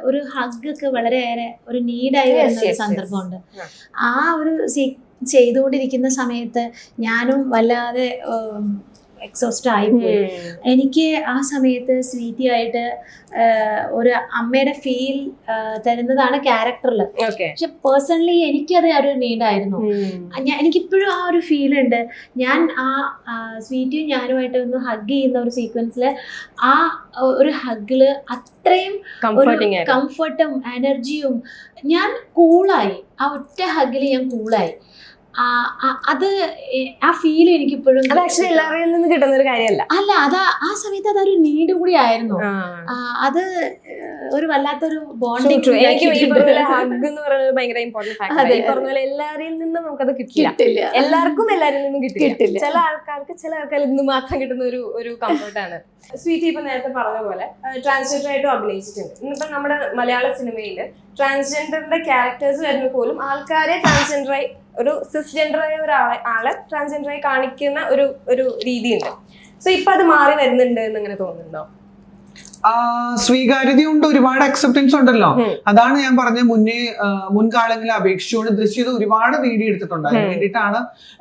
ഒരു ഹഗ് ഒക്കെ വളരെയേറെ ഒരു നീഡായി വരുന്ന ഒരു സന്ദർഭമുണ്ട്. ആ ഒരു ചെയ്തുകൊണ്ടിരിക്കുന്ന സമയത്ത് ഞാനും വല്ലാതെ എക്സോസ്റ്റ് ആയിപ്പോയി. എനിക്ക് ആ സമയത്ത് സ്വീറ്റി ആയിട്ട് ഒരു അമ്മയുടെ ഫീൽ തരുന്നതാണ് ക്യാരക്ടറിൽ. പക്ഷെ പേഴ്സണലി എനിക്കത് ഒരു നീഡായിരുന്നു. എനിക്കിപ്പോഴും ആ ഒരു ഫീൽ ഉണ്ട്. ഞാൻ ആ സ്വീറ്റിയും ഞാനുമായിട്ട് ഒന്ന് ഹഗ് ചെയ്യുന്ന ഒരു സീക്വൻസിൽ ആ ഒരു ഹഗില് അത്രയും കംഫർട്ടും എനർജിയും, ഞാൻ കൂളായി. ആ ഒറ്റ ഹഗില് ഞാൻ കൂളായി. അത് ആ ഫീൽ എനിക്കിപ്പോഴും എല്ലാവരിൽ നിന്ന് കിട്ടുന്ന ഒരു കാര്യമല്ല. അല്ല, അത് ആ സമയത്ത് അതൊരു നീഡ് കൂടി ആയിരുന്നു. അത് ഒരു വല്ലാത്തൊരു ബോണ്ടിങ്. ഹഗ് എന്ന് പറയുന്നത് ഭയങ്കര ഇമ്പോർട്ടന്റ് ഫാക്ടർ. ഈ പറഞ്ഞ പോലെ എല്ലാവരിൽ നിന്നും നമുക്കത് കിട്ടില്ല. എല്ലാവർക്കും എല്ലാവരിൽ നിന്നും കിട്ടില്ല. ചില ആൾക്കാരിൽ നിന്ന് മാത്രം കിട്ടുന്ന ഒരു കംഫർട്ടാണ്. സ്വീറ്റി ഇപ്പൊ നേരത്തെ പറഞ്ഞ പോലെ ട്രാൻസ്ജെൻഡർ ആയിട്ടും അഭിനയിച്ചിട്ടുണ്ട്. ഇന്നിപ്പോ നമ്മുടെ മലയാള സിനിമയിൽ ട്രാൻസ്ജെൻഡറിന്റെ ക്യാരക്ടേഴ്സ് വരുന്ന പോലും ആൾക്കാരെ ട്രാൻസ്ജെൻഡറായി, ഒരു സിസ്ജെൻഡറായ ഒരാളെ ട്രാൻസ്ജെൻഡറായി കാണിക്കുന്ന ഒരു രീതിയുണ്ട്. സോ ഇപ്പൊ അത് മാറി വരുന്നുണ്ട് എന്ന് അങ്ങനെ തോന്നുന്നുണ്ടോ? സ്വീകാര്യതയുണ്ട്, ഒരുപാട് അക്സെപ്റ്റൻസ് ഉണ്ടല്ലോ. അതാണ് ഞാൻ പറഞ്ഞ മുൻകാലങ്ങളിൽ അപേക്ഷിച്ചുകൊണ്ട് ദൃശ്യത ഒരുപാട് നേടിയെടുത്തിട്ടുണ്ട്. അതിന് വേണ്ടിയിട്ടാണ്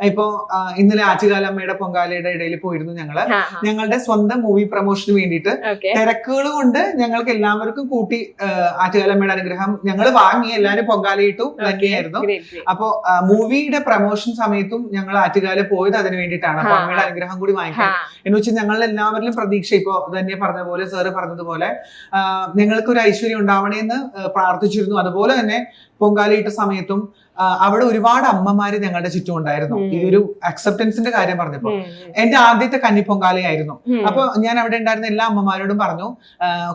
ഇപ്പൊ ഇന്നലെ ആറ്റുകാലമ്മയുടെ പൊങ്കാലയുടെ ഇടയിൽ പോയിരുന്നു ഞങ്ങളുടെ സ്വന്തം മൂവി പ്രൊമോഷന് വേണ്ടിയിട്ട്. തിരക്കുകൾ കൊണ്ട് ഞങ്ങൾക്ക് എല്ലാവർക്കും കൂട്ടി ആറ്റുകാലമ്മയുടെ അനുഗ്രഹം ഞങ്ങൾ വാങ്ങി, എല്ലാവരും പൊങ്കാലയിട്ടു തന്നെയായിരുന്നു. അപ്പൊ മൂവിയുടെ പ്രൊമോഷൻ സമയത്തും ഞങ്ങൾ ആറ്റുകാല പോയത് അതിന് വേണ്ടിയിട്ടാണ്. അപ്പൊ അമ്മയുടെ അനുഗ്രഹം കൂടി വാങ്ങിക്കാൻ എന്ന് വെച്ചാൽ ഞങ്ങൾ എല്ലാവരിലും പ്രതീക്ഷ, ഇപ്പൊ തന്നെ പറഞ്ഞ പോലെ സാറ് പറഞ്ഞതുപോലെ ഞങ്ങൾക്ക് ഒരു ഐശ്വര്യം ഉണ്ടാവണേന്ന് പ്രാർത്ഥിച്ചിരുന്നു. അതുപോലെ തന്നെ പൊങ്കാലയിട്ട സമയത്തും അവിടെ ഒരുപാട് അമ്മമാര് ഞങ്ങളുടെ ചുറ്റും ഉണ്ടായിരുന്നു. ഈ ഒരു അക്സെപ്റ്റൻസിന്റെ കാര്യം പറഞ്ഞപ്പോ എന്റെ ആദ്യത്തെ കന്നിപ്പൊങ്കാലയായിരുന്നു. അപ്പൊ ഞാൻ അവിടെ ഉണ്ടായിരുന്ന എല്ലാ അമ്മമാരോടും പറഞ്ഞു,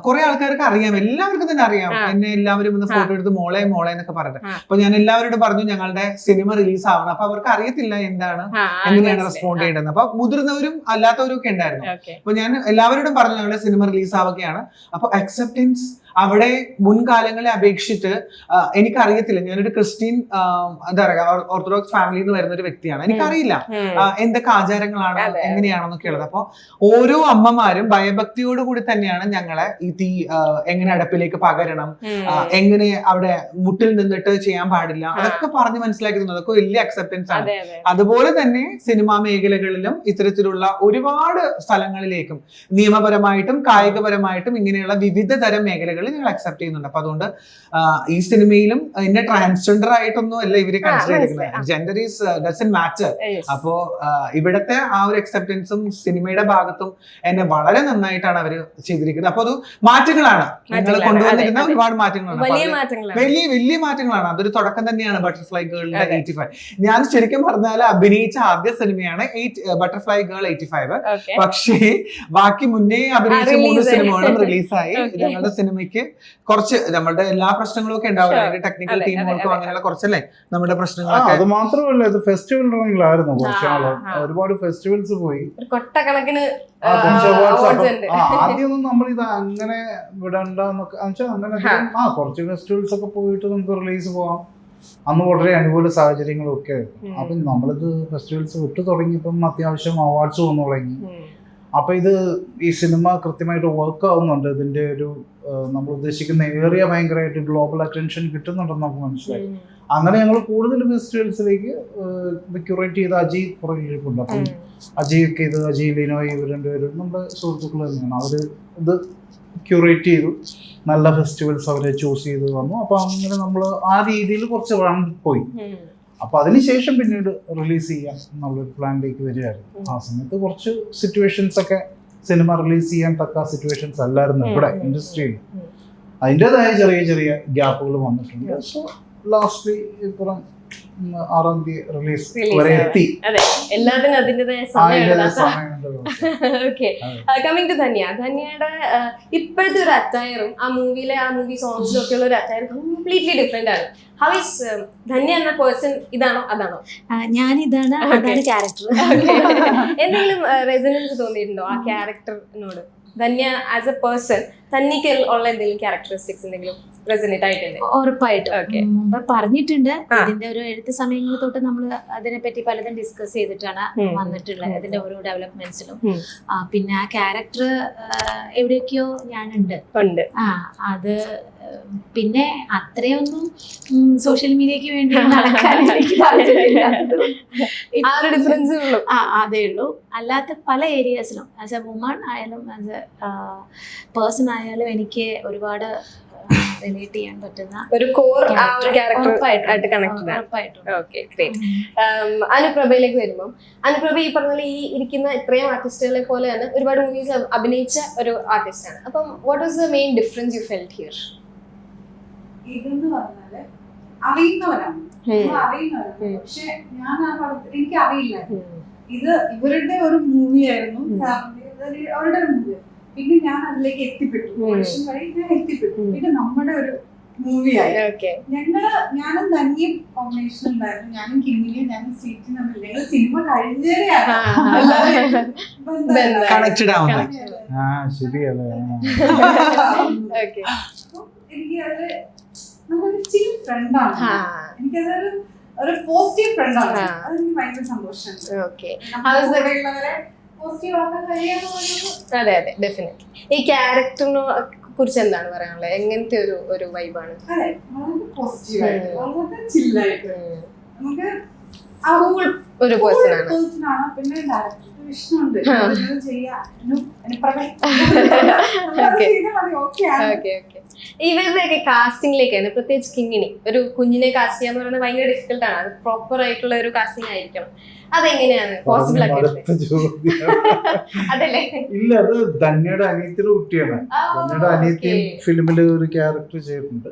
കുറെ ആൾക്കാർക്ക് അറിയാം, എല്ലാവർക്കും തന്നെ അറിയാം എന്നെ. എല്ലാവരും ഒന്ന് ഫോട്ടോ എടുത്ത് മോളെ എന്നൊക്കെ പറഞ്ഞിട്ട്. അപ്പൊ ഞാൻ എല്ലാവരോടും പറഞ്ഞു ഞങ്ങളുടെ സിനിമ റിലീസ് ആവണം. അപ്പൊ അവർക്ക് അറിയത്തില്ല എന്താണ്, എങ്ങനെയാണ് റെസ്പോണ്ട് ചെയ്യേണ്ടത്. അപ്പൊ മുതിർന്നവരും അല്ലാത്തവരും ഒക്കെ ഉണ്ടായിരുന്നു. അപ്പൊ ഞാൻ എല്ലാവരോടും പറഞ്ഞു ഞങ്ങളുടെ സിനിമ റിലീസ് ആവുകയാണ്. അപ്പൊ അക്സെപ്റ്റൻസ് അവിടെ മുൻകാലങ്ങളെ അപേക്ഷിച്ചിട്ട് എനിക്കറിയത്തില്ല. ഞാനൊരു ക്രിസ്ത്യൻ എന്താ പറയാ ഓർത്തഡോക്സ് ഫാമിലിയിൽ നിന്ന് വരുന്ന ഒരു വ്യക്തിയാണ്. എനിക്കറിയില്ല എന്തൊക്കെ ആചാരങ്ങളാണ് എങ്ങനെയാണെന്നൊക്കെ ഉള്ളത്. അപ്പൊ ഓരോ അമ്മമാരും ഭയഭക്തിയോടുകൂടി തന്നെയാണ് ഞങ്ങളെ ഈ തീ എങ്ങനെ അടുപ്പിലേക്ക് പകരണം, എങ്ങനെ അവിടെ മുട്ടിൽ നിന്നിട്ട് ചെയ്യാൻ പാടില്ല, അതൊക്കെ പറഞ്ഞ് മനസ്സിലാക്കി തന്നു. അതൊക്കെ വലിയ അക്സെപ്റ്റൻസ് ആണ്. അതുപോലെ തന്നെ സിനിമാ മേഖലകളിലും ഇത്തരത്തിലുള്ള ഒരുപാട് സ്ഥലങ്ങളിലേക്കും നിയമപരമായിട്ടും കായികപരമായിട്ടും ഇങ്ങനെയുള്ള വിവിധ തരം മേഖലകൾ ഞങ്ങൾ അക്സെപ്റ്റ് ചെയ്യുന്നുണ്ട്. അപ്പൊ അതുകൊണ്ട് ഈ സിനിമയിലും എന്നെ ട്രാൻസ്ജെൻഡർ ആയിട്ടൊന്നും അല്ല ഇവര് കൺസിഡർ ചെയ്തിരിക്കുന്നത്. Gender is doesn't matter. അപ്പോ ഇവിടത്തെ ആ ഒരു അക്സെപ്റ്റൻസും സിനിമയുടെ ഭാഗത്തും എന്നെ വളരെ നന്നായിട്ടാണ് അവര് ചെയ്തിരിക്കുന്നത്. അപ്പൊ അത് മാറ്റങ്ങളാണ് ഞങ്ങൾ കൊണ്ടുവന്നിരുന്ന ഒരുപാട് മാറ്റങ്ങളാണ്, വലിയ മാറ്റങ്ങളാണ്. അതൊരു തുടക്കം തന്നെയാണ് ബട്ടർഫ്ലൈ ഗേളിന്റെ 85. ഞാൻ ശരിക്കും പറഞ്ഞാൽ അഭിനയിച്ച ആദ്യ സിനിമയാണ് ബട്ടർഫ്ലൈ ഗേൾ 85. പക്ഷേ ബാക്കി മുന്നേ അഭിനയിച്ച 3 സിനിമകളും റിലീസായി. ഞങ്ങളുടെ സിനിമയ്ക്ക് കുറച്ച് നമ്മുടെ എല്ലാ പ്രശ്നങ്ങളും ഒക്കെ ഉണ്ടാവില്ല, അതിന്റെ ടെക്നിക്കൽ ടീമുകൾക്കും അങ്ങനെയുള്ള കുറച്ചല്ലേ നമ്മുടെ പ്രശ്നങ്ങളൊക്കെ. അത് മാത്രമല്ല ഇത് ഫെസ്റ്റിവൽ റണ്ണിലായിരുന്നു കുറച്ചാള്. ഒരുപാട് ഫെസ്റ്റിവൽസ് പോയി, കൊട്ടക്കണക്കിന് ആദ്യമൊന്നും നമ്മളിത് അങ്ങനെ വിടണ്ടെന്നൊക്കെ അങ്ങനെ കുറച്ച് ഫെസ്റ്റിവൽസ് ഒക്കെ പോയിട്ട് നമുക്ക് റിലീസ് പോവാം. അന്ന് വളരെ അനുകൂല സാഹചര്യങ്ങളും ഒക്കെ ആയിരുന്നു. അപ്പം നമ്മളിത് ഫെസ്റ്റിവൽസ് വിട്ടു തുടങ്ങിയപ്പം അത്യാവശ്യം അവാർഡ്സ് വന്നു തുടങ്ങി. അപ്പൊ ഇത് ഈ സിനിമ കൃത്യമായിട്ട് വർക്ക് ആവുന്നുണ്ട്, ഇതിന്റെ ഒരു നമ്മൾ ഉദ്ദേശിക്കുന്ന ഏരിയ ഭയങ്കരമായിട്ട് ഗ്ലോബൽ അറ്റൻഷൻ കിട്ടുന്നുണ്ടെന്ന് നമുക്ക് മനസ്സിലായി. അങ്ങനെ ഞങ്ങൾ കൂടുതൽ ഫെസ്റ്റിവൽസിലേക്ക് ക്യൂറേറ്റ് ചെയ്ത് അജയ് പുറകിലിരിപ്പുണ്ട്. അപ്പം അജയ് ഒക്കെ ഇത് അജയ് ലിനോയ് ഇവർ രണ്ടുപേരും നമ്മുടെ സുഹൃത്തുക്കൾ തന്നെയാണ്. അവർ ഇത് ക്യൂറേറ്റ് ചെയ്തു, നല്ല ഫെസ്റ്റിവൽസ് അവരെ ചൂസ് ചെയ്ത് വന്നു. അപ്പൊ അങ്ങനെ നമ്മൾ ആ രീതിയിൽ കുറച്ച് റൺ പോയി. അപ്പൊ അതിനുശേഷം പിന്നീട് റിലീസ് ചെയ്യാം എന്നുള്ളൊരു പ്ലാനിലേക്ക് വരികയായിരുന്നു. ആ സമയത്ത് കുറച്ച് സിറ്റുവേഷൻസ് ഒക്കെ സിനിമ റിലീസ് ചെയ്യാൻ തക്ക സിറ്റുവേഷൻസ് അല്ലായിരുന്നു ഇവിടെ ഇൻഡസ്ട്രിയിൽ. അതിൻ്റെതായ ചെറിയ ചെറിയ ഗ്യാപ്പുകൾ വന്നിട്ടുണ്ട്. സോ ലാസ്റ്റ്ലി ഇപ്പം 6-ാം തീയതി റിലീസ് വരെ എത്തി. എല്ലാത്തിനും അതിൻ്റെതായ സമയമുണ്ട്. ഓക്കെ, കമ്മിങ് ടു ധന്യയുടെ ഇപ്പോഴത്തെ ഒരു അറ്റയറും ആ മൂവി സോങ്സിലും ഒക്കെ ഉള്ള ഒരു അറ്റയർ കംപ്ലീറ്റ്ലി ഡിഫറെന്റ് ആണ്. ഹൗ ഇസ് ധന്യ എന്ന പേഴ്സൺ? ഇതാണോ അതാണോ? ഞാനിതാണ്, അതാണ് ക്യാരക്ടർ. എന്തെങ്കിലും റെസൊനൻസ് തോന്നിയിട്ടുണ്ടോ ആ ക്യാരക്ടറിനോട്? ധന്യ ആസ് എ പേഴ്സൺ, ധന്യക്ക് ഉള്ള എന്തെങ്കിലും ക്യാരക്ടറിസ്റ്റിക്സ് എന്തെങ്കിലും റെസൊനേറ്റ് ആയിട്ടുണ്ട്? ഉറപ്പായിട്ടും മുമ്പ് പറഞ്ഞിട്ടുണ്ട്. ഇതിന്റെ ഒരു എഴുത്ത് സമയങ്ങൾ തൊട്ട് നമ്മൾ അതിനെപ്പറ്റി പലതും ഡിസ്കസ് ചെയ്തിട്ടാണ് വന്നിട്ടുള്ളത്, അതിന്റെ ഓരോ ഡെവലപ്മെന്റ്സിലും. പിന്നെ ആ ക്യാരക്ടർ എവിടെയൊക്കെയോ ഞാനുണ്ട്. അത് പിന്നെ അത്രയൊന്നും സോഷ്യൽ മീഡിയക്ക് വേണ്ടി നടക്കാൻ എനിക്ക് അതേ ഉള്ളൂ. അല്ലാത്ത പല ഏരിയാസിലും ആസ് എ വുമൺ ആയാലും ആസ് എ പേഴ്സൺ ആയാലും എനിക്ക് ഒരുപാട് റിലേറ്റ് ചെയ്യാൻ പറ്റുന്ന ഒരു കോർ ക്യാരക്ടർ കണക്റ്റഡ് ആണ്. Okay, great. അനുപ്രഭയിലേക്ക് വരുമ്പോൾ, അനുപ്രഭ ഈ പറഞ്ഞ ഈ ഇരിക്കുന്ന ഇത്രയും ആർട്ടിസ്റ്റുകളെ പോലെ തന്നെ ഒരുപാട് മൂവീസ് അഭിനയിച്ച ഒരു ആർട്ടിസ്റ്റ് ആണ്. അപ്പം what was the main difference U felt here? ഇതെന്ന് പറഞ്ഞാല് അറിയുന്നവരാണ്, പക്ഷെ ഞാൻ ആ പടത്തിൽ എനിക്ക് അറിയില്ല. ഇത് ഇവരുടെ ഒരു മൂവിയായിരുന്നു, അവരുടെ ഒരു മൂവി. പിന്നെ ഞാൻ അതിലേക്ക് എത്തിപ്പെട്ടു, ഓഡിഷൻ വഴി ഞാൻ എത്തിപ്പെട്ടു. പിന്നെ നമ്മുടെ ഒരു മൂവിയായി. ഞാനും ധന്യയും കോമ്പിനേഷൻ ഉണ്ടായിരുന്നു. ഞാനും കിങ്ങിനിയും ഞാനും സീറ്റും തമ്മിൽ ഞങ്ങൾ സിനിമ കഴിഞ്ഞേരെയാണ് എനിക്ക് അത് നമ്മളൊരു ചിൽ ഫ്രണ്ടാണ്. എനിക്കതൊരു ഒരു പോസിറ്റീവ് ഫ്രണ്ടാണ്. അതെനിക്ക് ഭയങ്കര സന്തോഷമുണ്ട്. പോസിറ്റീവ് ആക്കാൻ കഴിയാന്ന്. അതെ, ഡെഫിനറ്റ്ലി. ഈ ക്യാരക്ടറിനെ കുറിച്ച് എന്താണ് പറയാനുള്ളത്? എങ്ങനത്തെ ഒരു വൈബാണ്? അതെ, വളരെ പോസിറ്റീവായിട്ട്, വളരെ ചില്ലായിട്ട്, നമുക്ക് ഒരു പേഴ്സൺ ആണ്. പിന്നെ ഡയറക്ടർ വിഷ്ണുണ്ട് ഇവരുടെയൊക്കെ കാസ്റ്റിംഗിലേക്കാണ്, പ്രത്യേകിച്ച് കിങ്ങിണി. ഒരു കുഞ്ഞിനെ കാസ്റ്റ് ചെയ്യാന്ന് പറയുന്നത് ഭയങ്കര ഡിഫിക്കൽട്ട് ആണ്. അത് പ്രോപ്പർ ആയിട്ടുള്ള ഒരു കാസ്റ്റിംഗ് ആയിരിക്കണം. അതെങ്ങനെയാണ് പോസിബിൾ അതല്ലേ? ഇല്ല, അത് ധന്യയുടെ അനിയത്തിയുടെ കുട്ടിയാണ്. ധന്യയുടെ അനിയത്തിയും ഫിലിമില് ഒരു ക്യാരക്ടർ ചെയ്തിട്ടുണ്ട്.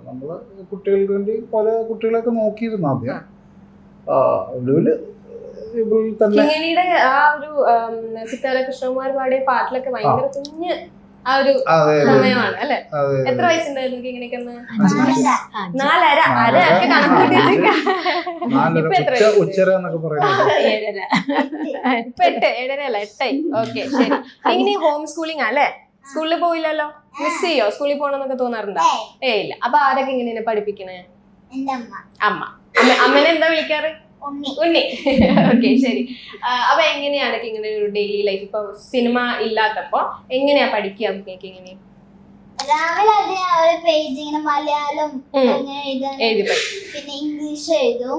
നമ്മള് കുട്ടികൾക്ക് വേണ്ടി പല കുട്ടികളൊക്കെ നോക്കിയിരുന്നു ആദ്യം. ഒടുവില് കിങ്ങിണിയുടെ ആ ഒരു സിത്താര കൃഷ്ണകുമാർ പാടിയ പാട്ടിലൊക്കെ ഭയങ്കര കുഞ്ഞ് ആ ഒരു സമയമാണ് അല്ലെ? എത്ര വയസ്സുണ്ടായിരുന്നു കിങ്ങിണിക്ക്? 4.5 അരയൊക്കെ കണക്കൂട്ടി. ഇപ്പൊ എത്ര? ഇപ്പൊ 8 അല്ല 8. ഓക്കെ, ശരി. കിങ്ങിണി ഹോം സ്കൂളിംഗ് അല്ലേ? സ്കൂളിൽ പോയില്ലല്ലോ? മിസ് ചെയ്യോ? സ്കൂളിൽ പോകണമെന്നൊക്കെ തോന്നാറുണ്ടോ? ഇല്ല. അപ്പൊ ആരൊക്കെ ഇങ്ങനെ പഠിപ്പിക്കണേ? അമ്മ. അമ്മനെ എന്താ വിളിക്കാറ്? ഉണ്ണി. ഓക്കെ, ശരി. അപ്പൊ എങ്ങനെയാണ് ഇങ്ങനെ ഒരു ഡെയിലി ലൈഫ്? ഇപ്പൊ സിനിമ ഇല്ലാത്തപ്പോ എങ്ങനെയാ പഠിക്കുക? ഇങ്ങനെ രാവിലെ ഒരു പേജ് ഇങ്ങനെ മലയാളം എഴുതി, പിന്നെ ഇംഗ്ലീഷ് എഴുതും,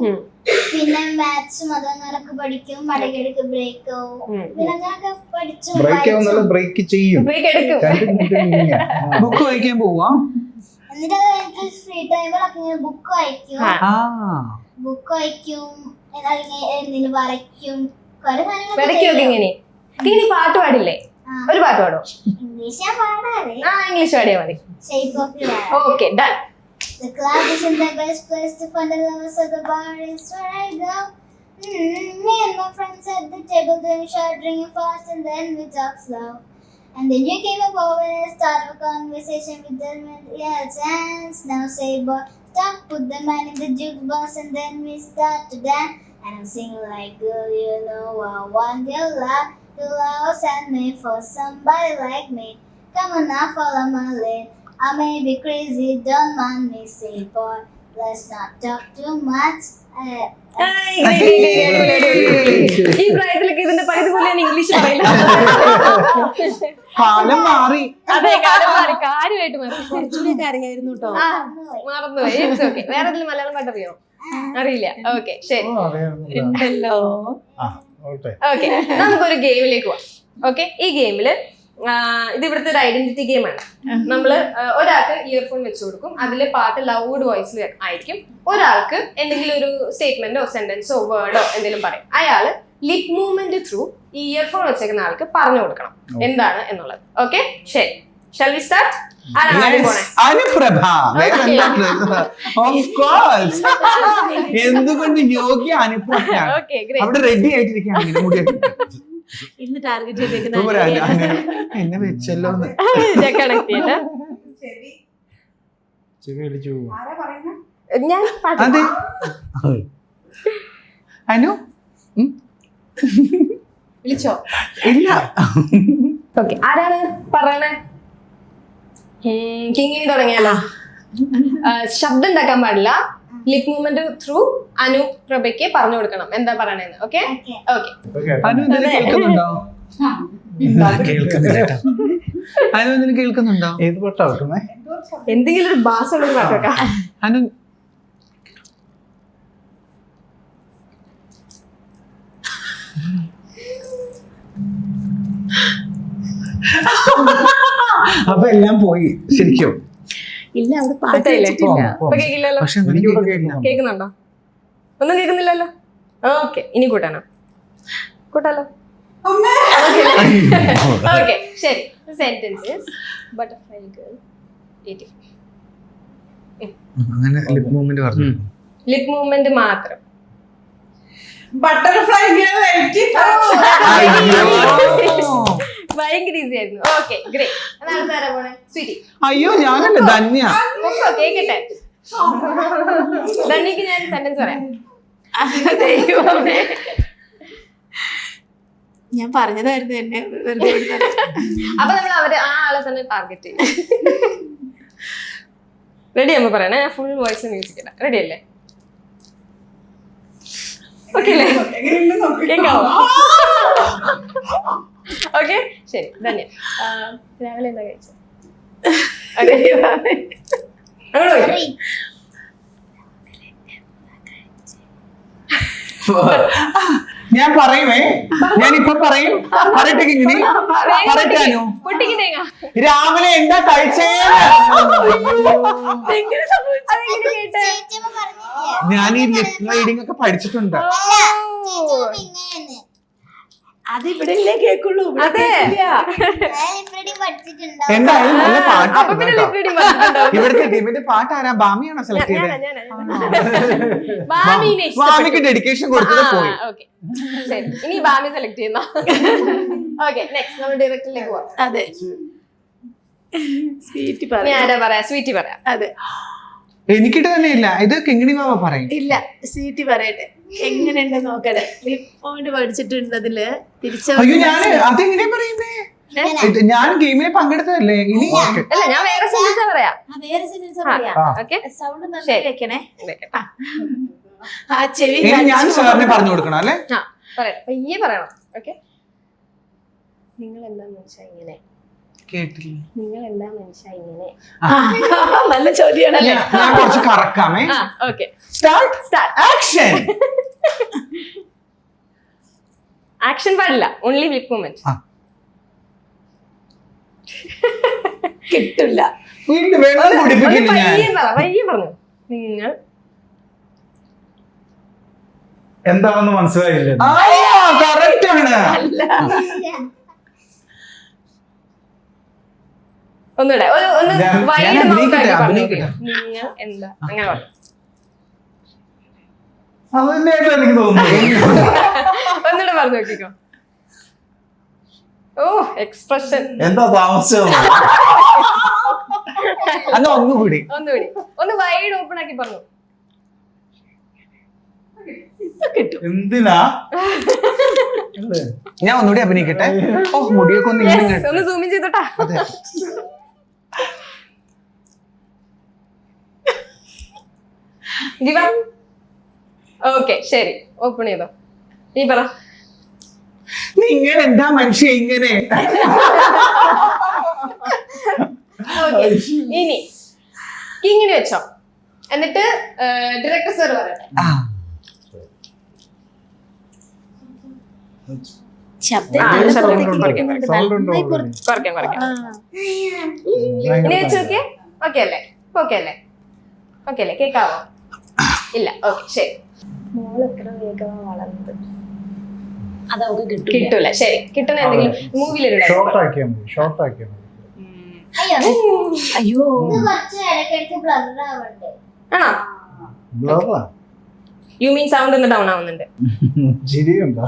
പിന്നെ മാത്സും അതങ്ങനൊക്കെ പഠിക്കും. മടങ്ങിടക്ക് ബ്രേക്ക് ആവും, പിന്നെ അങ്ങനൊക്കെ പഠിച്ചു. ബുക്ക് വായിക്കാൻ പോവാ. എന്നിട്ട് ഫ്രീ ടൈമിലൊക്കെ ഇങ്ങനെ ബുക്ക് വായിക്കും, എന്തെങ്കിലും വരയ്ക്കും. ഇങ്ങനെ പാട്ട് പാടില്ലേ? ഒരു പാട്ട് പാടോ? ഇംഗ്ലീഷ് ഞാൻ പാടാറ്. ഇംഗ്ലീഷ് പാടിയാ മതി. Okay, done. The club isn't the best place to find the lovers, so the bar is where I go. Me and my friends at the table doing short, drinking fast, and then we talk slow. And then you came up over and started a conversation with them, and yeah, chance. Now say, boy, stop, put the man in the jukebox, and then we start to dance. And I'm singing like, girl, you know I want your love. You love send me for somebody like me. Come on now, follow my lead. I may be crazy, don't mind me, say, boy, let's not talk too much. ഈ പ്രായത്തിലൊക്കെ ഇതിന്റെ പകുതി പോലെ ഞാൻ English പറയില്ല. കാലം മാറി. അതെ, കാലം മാറി, കാര്യമായിട്ട് മാറി. കുറച്ചുകൂടി അറിയായിരുന്നു കേട്ടോ. ആ, മറന്നുപോയി. It's okay. വേറെ ഏതെങ്കിലും മലയാളം പാട്ട് അറിയോ? അറിയില്ല. ഓക്കെ, ശരി. ഉണ്ടല്ലോ. ഓക്കെ, നമുക്കൊരു ഗെയിമിലേക്ക് പോവാം. ഓക്കെ, ഈ ഗെയിമില് ഇത് ഇവിടുത്തെ ഒരു ഐഡന്റിറ്റി ഗെയിമാണ്. നമ്മള് ഒരാൾക്ക് ഇയർഫോൺ വെച്ച് കൊടുക്കും, അതില് പാട്ട് ലൗഡ് വോയിസിൽ ആയിരിക്കും. ഒരാൾക്ക് എന്തെങ്കിലും ഒരു സ്റ്റേറ്റ്മെന്റോ സെന്റൻസോ വേർഡോ എന്തെങ്കിലും പറയും. അയാള് ലിപ് മൂവ്മെന്റ് ത്രൂ ഈ ഇയർഫോൺ വെച്ചേക്കുന്ന ആൾക്ക് പറഞ്ഞു കൊടുക്കണം എന്താണ് എന്നുള്ളത്. ഓക്കെ, ശരി. Shall we start? Anuprabha. Of course. എന്തുകൊണ്ട് യോഗ്യ അനുപ്രഭയാണ്. അവിടെ റെഡി ആയിട്ടിരിക്കുകയാണ്. ഇന്ന് ടാർഗറ്റ് ചെയ്തേക്കുന്ന എന്നെ വെച്ചല്ലോ. ഞാൻ അതെ അനു വിളിച്ചോ? ഇല്ല. ഓക്കെ, ആരാണ് പറയണേ? കിങ്ങിനി തുടങ്ങിയാലോ? ശബ്ദം ഉണ്ടാക്കാൻ പാടില്ല. ലിപ് മൂവ്മെന്റ് ത്രൂ അനുപ്രഭയ്ക്ക് പറഞ്ഞു കൊടുക്കണം എന്താ പറയണേന്ന്. Okay okay. അനു എന്തെങ്കിലും കേൾക്കുന്നുണ്ടോ? അനു എന്തെങ്കിലും കേൾക്കുന്നുണ്ടോ? ഏത് പാട്ടാ വെക്കുന്നേ? എന്തെങ്കിലും ഒരു ബാസുള്ള ഒരു പാട്ട് വെക്കാം. അനു അപ്പൊ എല്ലാം പോയി ശരിക്കും. ഇല്ല, അവിടെ പാട്ട് സെറ്റായില്ലേ? വെച്ചിട്ടില്ല. ഇപ്പൊ കേൾക്കില്ലല്ലോ? പക്ഷെ എനിക്കിവിടെ കേൾക്കാം. കേൾക്കുന്നുണ്ടോ? ഒന്നും കേൾക്കുന്നില്ലല്ലോ. ഓക്കെ, ഇനി കൂട്ടാനോ? കൂട്ടാലോ? ഓക്കെ, ശരി. Sentences butterfly girl 85. അങ്ങനെ ലിപ് മൂവ്മെന്റ് പറഞ്ഞു. ലിപ് മൂവ്മെന്റ് മാത്രം. Butterfly girl 85. ഭയങ്കര ഈസി ആയിരുന്നു. Okay, great. അതാണ് തരാൻ പോണേ സ്വീറ്റി. അയ്യോ ഞാനല്ല ധന്യ. കേക്കട്ടെ, ധന്യക്ക് ഞാൻ സെന്റൻസ് പറയാം. ഞാൻ പറഞ്ഞതായിരുന്നു എന്നെ വെറുതെ വിടുന്നത്. അപ്പൊ നമ്മൾ ആ ആളെ തന്നെ ടാർഗറ്റ് ചെയ്യും. റെഡി ആകുമ്പോ പറയണേ. ഫുൾ വോയിസ് മ്യൂസിക് ഇടാം. റെഡി അല്ലേ? ഓക്കെ അല്ലേ? കേൾക്കാവോ? ഓക്കെ, ശരി. ധന്യ, രാവിലെ എന്താ കഴിച്ചത്? അങ്ങോട്ട് പോയി. ഞാൻ പറയുമേ, ഞാനിപ്പൊ പറയും. പറയട്ടെ ഇങ്ങനെ പറയട്ടെ അനു. പൊട്ടിക്ക് തേങ്ങ. രാവിലെ എന്താ കഴിച്ചേ? അതെങ്ങനെ കേട്ടെ? ഞാൻ ഈ ലിപ് റീഡിംഗ് ഒക്കെ പഠിച്ചിട്ടുണ്ട്. അത് ഇവിടെ ഇല്ലേ കേക്കുള്ളൂ. അതെ, എന്തായാലും നല്ല അപ്പൊ പിന്നെ പാട്ട്. lip reading പറഞ്ഞിട്ടുണ്ടാവും. ഇവിടുത്തെ ടീമിന്റെ പാട്ട് ആരാ? ബാമിയാണോ സെലക്ട് ചെയ്തത്? ബാമിനെ ബാമിക്ക് ഡെഡിക്കേഷൻ കൊടുത്തത് പോയി. ഓക്കെ, ശരി. ഇനി ബാമി സെലക്ട് ചെയ്യുന്ന. ഓക്കെ, നെക്സ്റ്റ് നമ്മൾ ഡയറക്റ്റിലേക്ക് പോവാം. അതെ, സ്വീറ്റ് ഇനി പറയാം. ആരാ പറയാ? സ്വീറ്റി പറയാം. അതെ, എനിക്കിട്ട് തന്നെ ഇല്ല. ഇത് കിങ്ങിണി ബാബ പറയും. ഇല്ല, സ്വീറ്റ് പറയട്ടെ. എങ്ങനെയുണ്ടെന്ന് നോക്കട്ടെ. ലിപ് പോയിന്റ് പഠിച്ചിട്ടുണ്ടതില് അയ്യോ ഞാൻ അതെങ്ങനെ പറയുന്നേ? ഞാൻ ഗെയിമിൽ പങ്കെടുത്തതല്ലേ? ഇനി അല്ല, ഞാൻ വേറെ സെന്റൻസ് പറയാം. വേറെ സെന്റൻസ് പറയാം. ഓക്കെ, സൗണ്ട് നന്നായി വെക്കണേ. വെക്കട്ടെ. ആ ചെവി ഇനി ഞാൻ സാറിന് പറഞ്ഞു കൊടുക്കണം അല്ലേ? ആ, പറയാം. പയ്യെ പറയണം. ഓക്കെ. നിങ്ങൾ എന്താ മനുഷ്യ ഇങ്ങനെ? കേട്ടില്ല. നിങ്ങൾ എന്താ മനുഷ്യ ഇങ്ങനെ? നല്ല ചോദ്യമാണല്ലേ? ഞാൻ കുറച്ച് കറക്കാമേ. Okay, start. Start. Action. Action പാടില്ല, ഓൺലി ലിപ് മൂവ്മെന്റ്. കിട്ടില്ല. വീണ്ടും വെള്ളം കുടിപ്പിക്കില്ല ഞാൻ. പയ്യെ പറഞ്ഞു. നിങ്ങൾ എന്താണെന്ന് മനസ്സിലായില്ല. കറക്റ്റ് ആണ്. ഒന്നുകൂടെ ഒന്ന് ഞാൻ വൈഡ് അഭിനയിക്കട്ടെ, പറഞ്ഞു. അഭിനയിക്കട്ടെ. നിങ്ങൾ എന്താ അങ്ങനെ പറഞ്ഞു. അതന്നെയായിട്ട് എനിക്ക് തോന്നുന്നു. ഒന്നുകൂടെ പറഞ്ഞു നോക്കിക്കോ. ഓ, എക്സ്പ്രഷൻ. എന്താ താമസിച്ചത്? അന്ന് ഒന്നുകൂടി ഒന്നുകൂടി ഒന്ന് വൈഡ് ഓപ്പൺ ആക്കി പറഞ്ഞു. എന്തിനാ? ഞാൻ ഒന്നുകൂടി അഭിനയിക്കട്ടെ. ഓ മുടിയൊക്കെ ഒന്ന് ഇങ്ങനെ Yes, ഒന്ന് സൂം ചെയ്തോട്ടാ. അതെ. ദിവ ഓക്കെ ശരി, ഓപ്പൺ ചെയ്തോ. നീ പറ. നിങ്ങൾ എന്താ മനുഷ്യ ഇങ്ങനെ? Okay. ഇനി കിങ്ങിണി വെച്ചോ, എന്നിട്ട് ഡയറക്ടർ സർ പറയട്ടെ. കുറയ്ക്കാം. ഇനി വെച്ച് നോക്കിയേ. ഓക്കെ അല്ലേ? ഓക്കെ അല്ലേ? ഓക്കെ അല്ലേ? കേക്കാവോ? ഇല്ല. ഓക്കെ ശരി. മോള് എത്ര വേഗം വളർന്നത് അത് അവൾക്ക് കിട്ടൂല. ശരി, കിട്ടുന്ന എന്തെങ്കിലും മൂവിയിലിടണം. ഷോർട്ട് ആക്കിയാൽ മതി. അയ്യോ ഇത് കുറച്ച് ഇടയ്ക്കിടയ്ക്ക് ബ്ലർ ആവുന്നുണ്ട്. ആണോ? ബ്ലറാ? യു മീൻ സൗണ്ട് ഒന്ന് ഡൗൺ ആവുന്നുണ്ട്. ചിരിയുണ്ടോ?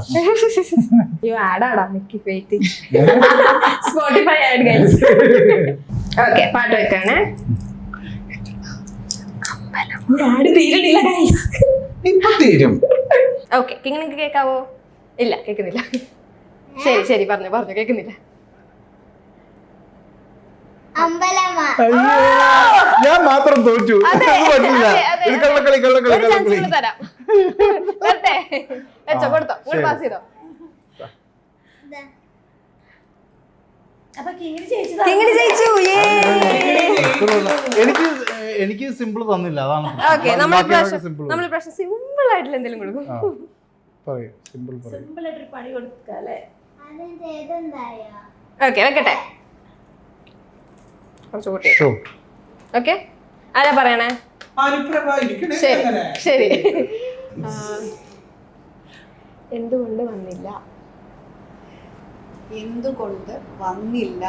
യു ആഡാടാ, നിക്ക് wait. Spotify add guys. Okay, പാട്ട് വെക്കാണേ. Add തീരണില്ല guys. ഇപ്പൊ തീരും. ഓക്കെ, കിങ്ങിണിക്ക് കേക്കാവോ? ഇല്ല, കേക്കുന്നില്ല. ശരി ശരി, പറഞ്ഞു കേക്കുന്നില്ല. അമ്പലമാ. അയ്യോ, ഞാൻ മാത്രം തോറ്റു. അതെ, ഇത് പറ്റില്ല. അതെ, അതെ. ഇത് കള്ളക്കളി. ഒരു ചാൻസ് കൂടെ തരാം. വരട്ടെ? വെച്ചോ, കൊടുത്തോ, ശരി. പാസ് ചെയ്തോ. ഇതാ. അപ്പൊ കിങ്ങിണി ചേച്ചി കിങ്ങിണി ജയിച്ചു. എനിക്ക് സിമ്പിൾ തന്നില്ല, അതാണ് ഓക്കെ, നമ്മൾ പ്രശ്നം സിമ്പിൾ. സിമ്പിൾ ആയിട്ടുള്ള എന്തെങ്കിലും കൊടുക്കും. സിമ്പിൾ സിമ്പിൾ ആയിട്ടൊരു പണി കൊടുക്കാം അല്ലേ? അതെന്താ ഇതെന്തായാ? ഓക്കെ, വെക്കട്ടെ. കുറച്ച് കൂട്ടി. ഷോ. ഓക്കെ, ആരാ പറയണേ? അനുപ്രഭ ഇരിക്കണേ ശരി അങ്ങനെ. ശരി. എന്തുകൊണ്ട് വന്നില്ല? എന്തുകൊണ്ട് വന്നില്ല?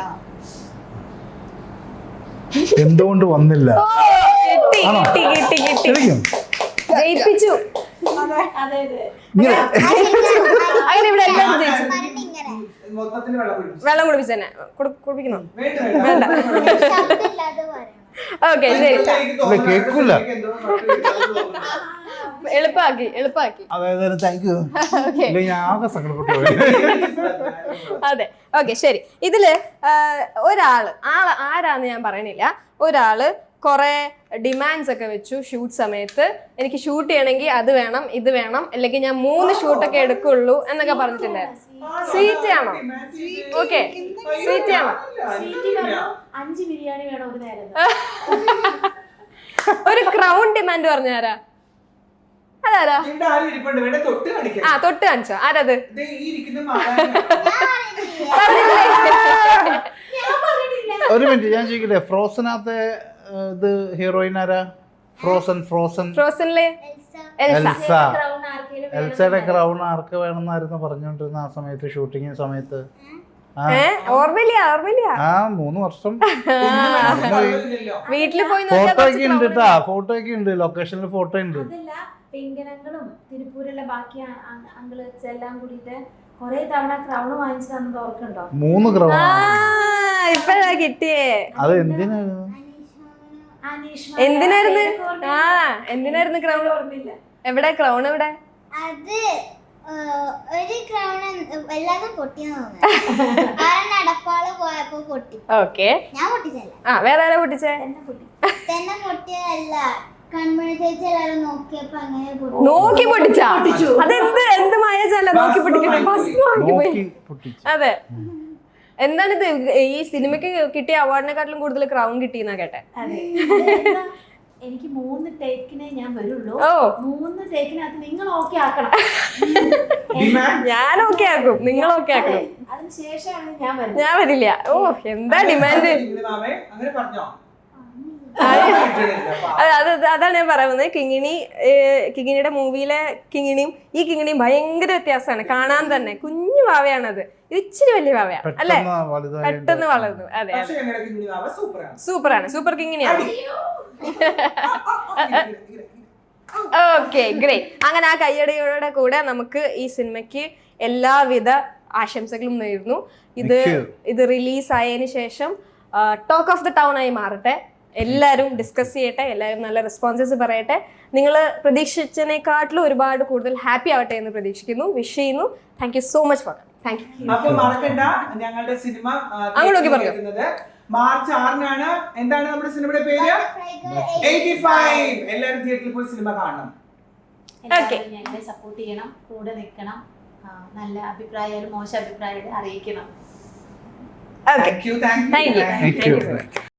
എന്തുകൊണ്ട് വന്നില്ല? കിട്ടി ആണോ? കിട്ടി കിട്ടി കിട്ടി. ശരിക്കും? ജയിപ്പിച്ചു. അതെ അതെ ഇങ്ങനെ അങ്ങനെ ഇവിടെ എല്ലാവരും ജയിച്ചു. പറഞ്ഞിങ്ങനെ. മൊത്തത്തിൽ വെള്ളം കുടിപ്പിച്ചു. വെള്ളം കുടിപ്പിച്ചു തന്നെ. കുടിപ്പിക്കണോ? വേണ്ട, വേണ്ട. ശബ്ദമില്ലാതെ പറയണം. ഓക്കെ ശരി. എനിക്ക് തോന്നുന്നു കേൾക്കൂല. എനിക്ക് എന്തോ എളുപ്പാക്കി. അതായത് താങ്ക് യു. ഓക്കെ, ഞാൻ ആകെ സങ്കടപ്പെട്ടു പോയി. അതെ. ഓക്കെ ശരി. ഇതില് ഒരാള് ആരാന്ന് ഞാൻ പറയണില്ല. ഒരാള് കുറെ ഡിമാൻഡ്സ് ഒക്കെ വെച്ചു ഷൂട്ട് സമയത്ത്. എനിക്ക് ഷൂട്ട് ചെയ്യണമെങ്കിൽ അത് വേണം, ഇത് വേണം, അല്ലെങ്കിൽ ഞാൻ 3 ഷൂട്ടൊക്കെ എടുക്കുള്ളൂ എന്നൊക്കെ പറഞ്ഞിട്ടുണ്ടായിരുന്നു. സ്വീറ്റ് ആണോ? ഓക്കെ, സ്വീറ്റ് ആണോ? 5 ബിരിയാണി വേണം ഒരു നേരം. ഒരു ക്രൗൺ ഡിമാൻഡ് പറഞ്ഞാരാ? അതാരാ? ഇവിടെ ആരും ഇരിപ്പുണ്ട്, ഇവിടെ തൊട്ട് കാണിക്കാം. ആ, തൊട്ട് കാണിച്ചോ. ആരത്? ദേ ഈ ഇരിക്കുന്ന മാതാവിനെ. ഒരു മിനിറ്റ്, ഞാൻ ചോദിക്കട്ടെ, ഫ്രോസനകത്തെ ഇത് ഹീറോയിൻ ആരാ? ഫ്രോസനിലെ എൽസ. ക്രൗൺ ആർക്കെങ്കിലും എൽസയുടെ ക്രൗൺ ആർക്ക് വേണമെന്നായിരുന്നു പറഞ്ഞോണ്ടിരുന്ന ആ സമയത്ത്, ഷൂട്ടിങ് സമയത്ത്. ഓർമ്മയില്ല. 3 വർഷം ഇല്ലല്ലോ. വീട്ടില് പോയി ഫോട്ടോ ഒക്കെ ഉണ്ട് കേട്ടാ, ഫോട്ടോ ഒക്കെ ഉണ്ട്, ലൊക്കേഷനിൽ ഫോട്ടോ ഉണ്ട്. അതല്ല, പിങ്കനങ്ങളും തിരുപ്പൂരിലെ ബാക്കി അങ്കിള് എല്ലാം കൂടിയിട്ട് കൊറേ തവണ ക്രൗൺ വാങ്ങിച്ചു തന്നത് ഓർക്കുണ്ടോ? 3 ക്രൗൺ. ഇപ്പഴാ കിട്ടിയേ. അത് എന്തിനായിരുന്നു? എന്തിനായിരുന്നു ക്രൗൺ? ഓർമ്മയില്ല. എവിടെ ക്രൗൺ? എവിടെ? അത് ഒരു ക്രൗൺ എല്ലാതും പൊട്ടിയെന്ന് തോന്നുന്നു. നടപ്പാള് പോയപ്പോ പൊട്ടി. ഓക്കെ. ഞാൻ പൊട്ടിച്ചല്ല. വേറെ ആരാ പൊട്ടിച്ചേ? തന്നെ പൊട്ടിയതല്ല, കൺമണി ചേച്ചി എല്ലാരും നോക്കിയപ്പോ അങ്ങനെ പൊട്ടി. നോക്കി പൊട്ടിച്ചാ? എന്ത് മായച്ചല്ല നോക്കി പൊട്ടിക്കട്ടെ. നോക്കി പൊട്ടിച്ചു. അതെ. എന്താണിത്? ഈ സിനിമയ്ക്ക് കിട്ടിയ അവാർഡിനെക്കാട്ടിലും കൂടുതൽ ക്രൗൺ കിട്ടിയെന്നാ കേട്ടെ. അതെ. എനിക്ക് 3 ടേക്കിനെ ഞാൻ വരുള്ളൂ. 3 ടേക്കിനകത്ത് നിങ്ങൾ ഓക്കെ ആക്കണം. ഞാൻ ഓക്കെ ആക്കും, നിങ്ങൾ ഓക്കെ ആക്കണം. അതിനുശേഷമാണ് ഞാൻ വരുന്നത്. ഞാൻ വരില്ല. എന്താ ഡിമാൻഡ്? അങ്ങനെ പറഞ്ഞോ? അതാണ് ഞാൻ പറയുന്നത്. കിങ്ങിണിയുടെ മൂവിയിലെ കിങ്ങിണിയും ഈ കിങ്ങിണിയും ഭയങ്കര വ്യത്യാസമാണ് കാണാൻ തന്നെ. കുഞ്ഞു വാവയാണത്, ഇത് ഇച്ചിരി വലിയ വാവയാണ് അല്ലേ? പെട്ടെന്ന് വളർന്നു. അതെ അതെ, സൂപ്പറാണ്. സൂപ്പർ കിങ്ങിണിയാണ്. Okay, great. അങ്ങനെ ആ കയ്യടിയുടെ കൂടെ നമുക്ക് ഈ സിനിമയ്ക്ക് എല്ലാവിധ ആശംസകളും നേരുന്നു. ഇത് റിലീസ് ആയതിനു ശേഷം ടോക്ക് ഓഫ് ദ ടൗൺ ആയി മാറട്ടെ. എല്ലാവരും ഡിസ്കസ് ചെയ്യട്ടെ, എല്ലാവരും നല്ല റെസ്പോൺസസ് പറയട്ടെ. നിങ്ങൾ പ്രതീക്ഷിച്ചതിനെക്കാട്ടിലും ഒരുപാട് കൂടുതൽ ഹാപ്പി ആവട്ടെ എന്ന് പ്രതീക്ഷിക്കുന്നു, വിഷ് ചെയ്യുന്നു. Thank you so much for thank you. അപ്പൊ മറക്കണ്ട, ഞങ്ങളുടെ സിനിമ മാർച്ച് 6-നാണ്. എന്താണ് നമ്മുടെ സിനിമയുടെ പേര്? 85. എല്ലാവരും തിയേറ്ററിൽ പോയി സിനിമ കാണണം. എല്ലാവരും ഞങ്ങളെ സപ്പോർട്ട് ചെയ്യണം, കൂടെ നിൽക്കണം. നല്ല അഭിപ്രായമായാലും മോശം അഭിപ്രായമായാലും അറിയിക്കണം. Okay. Thank you. Thank you. Thank you.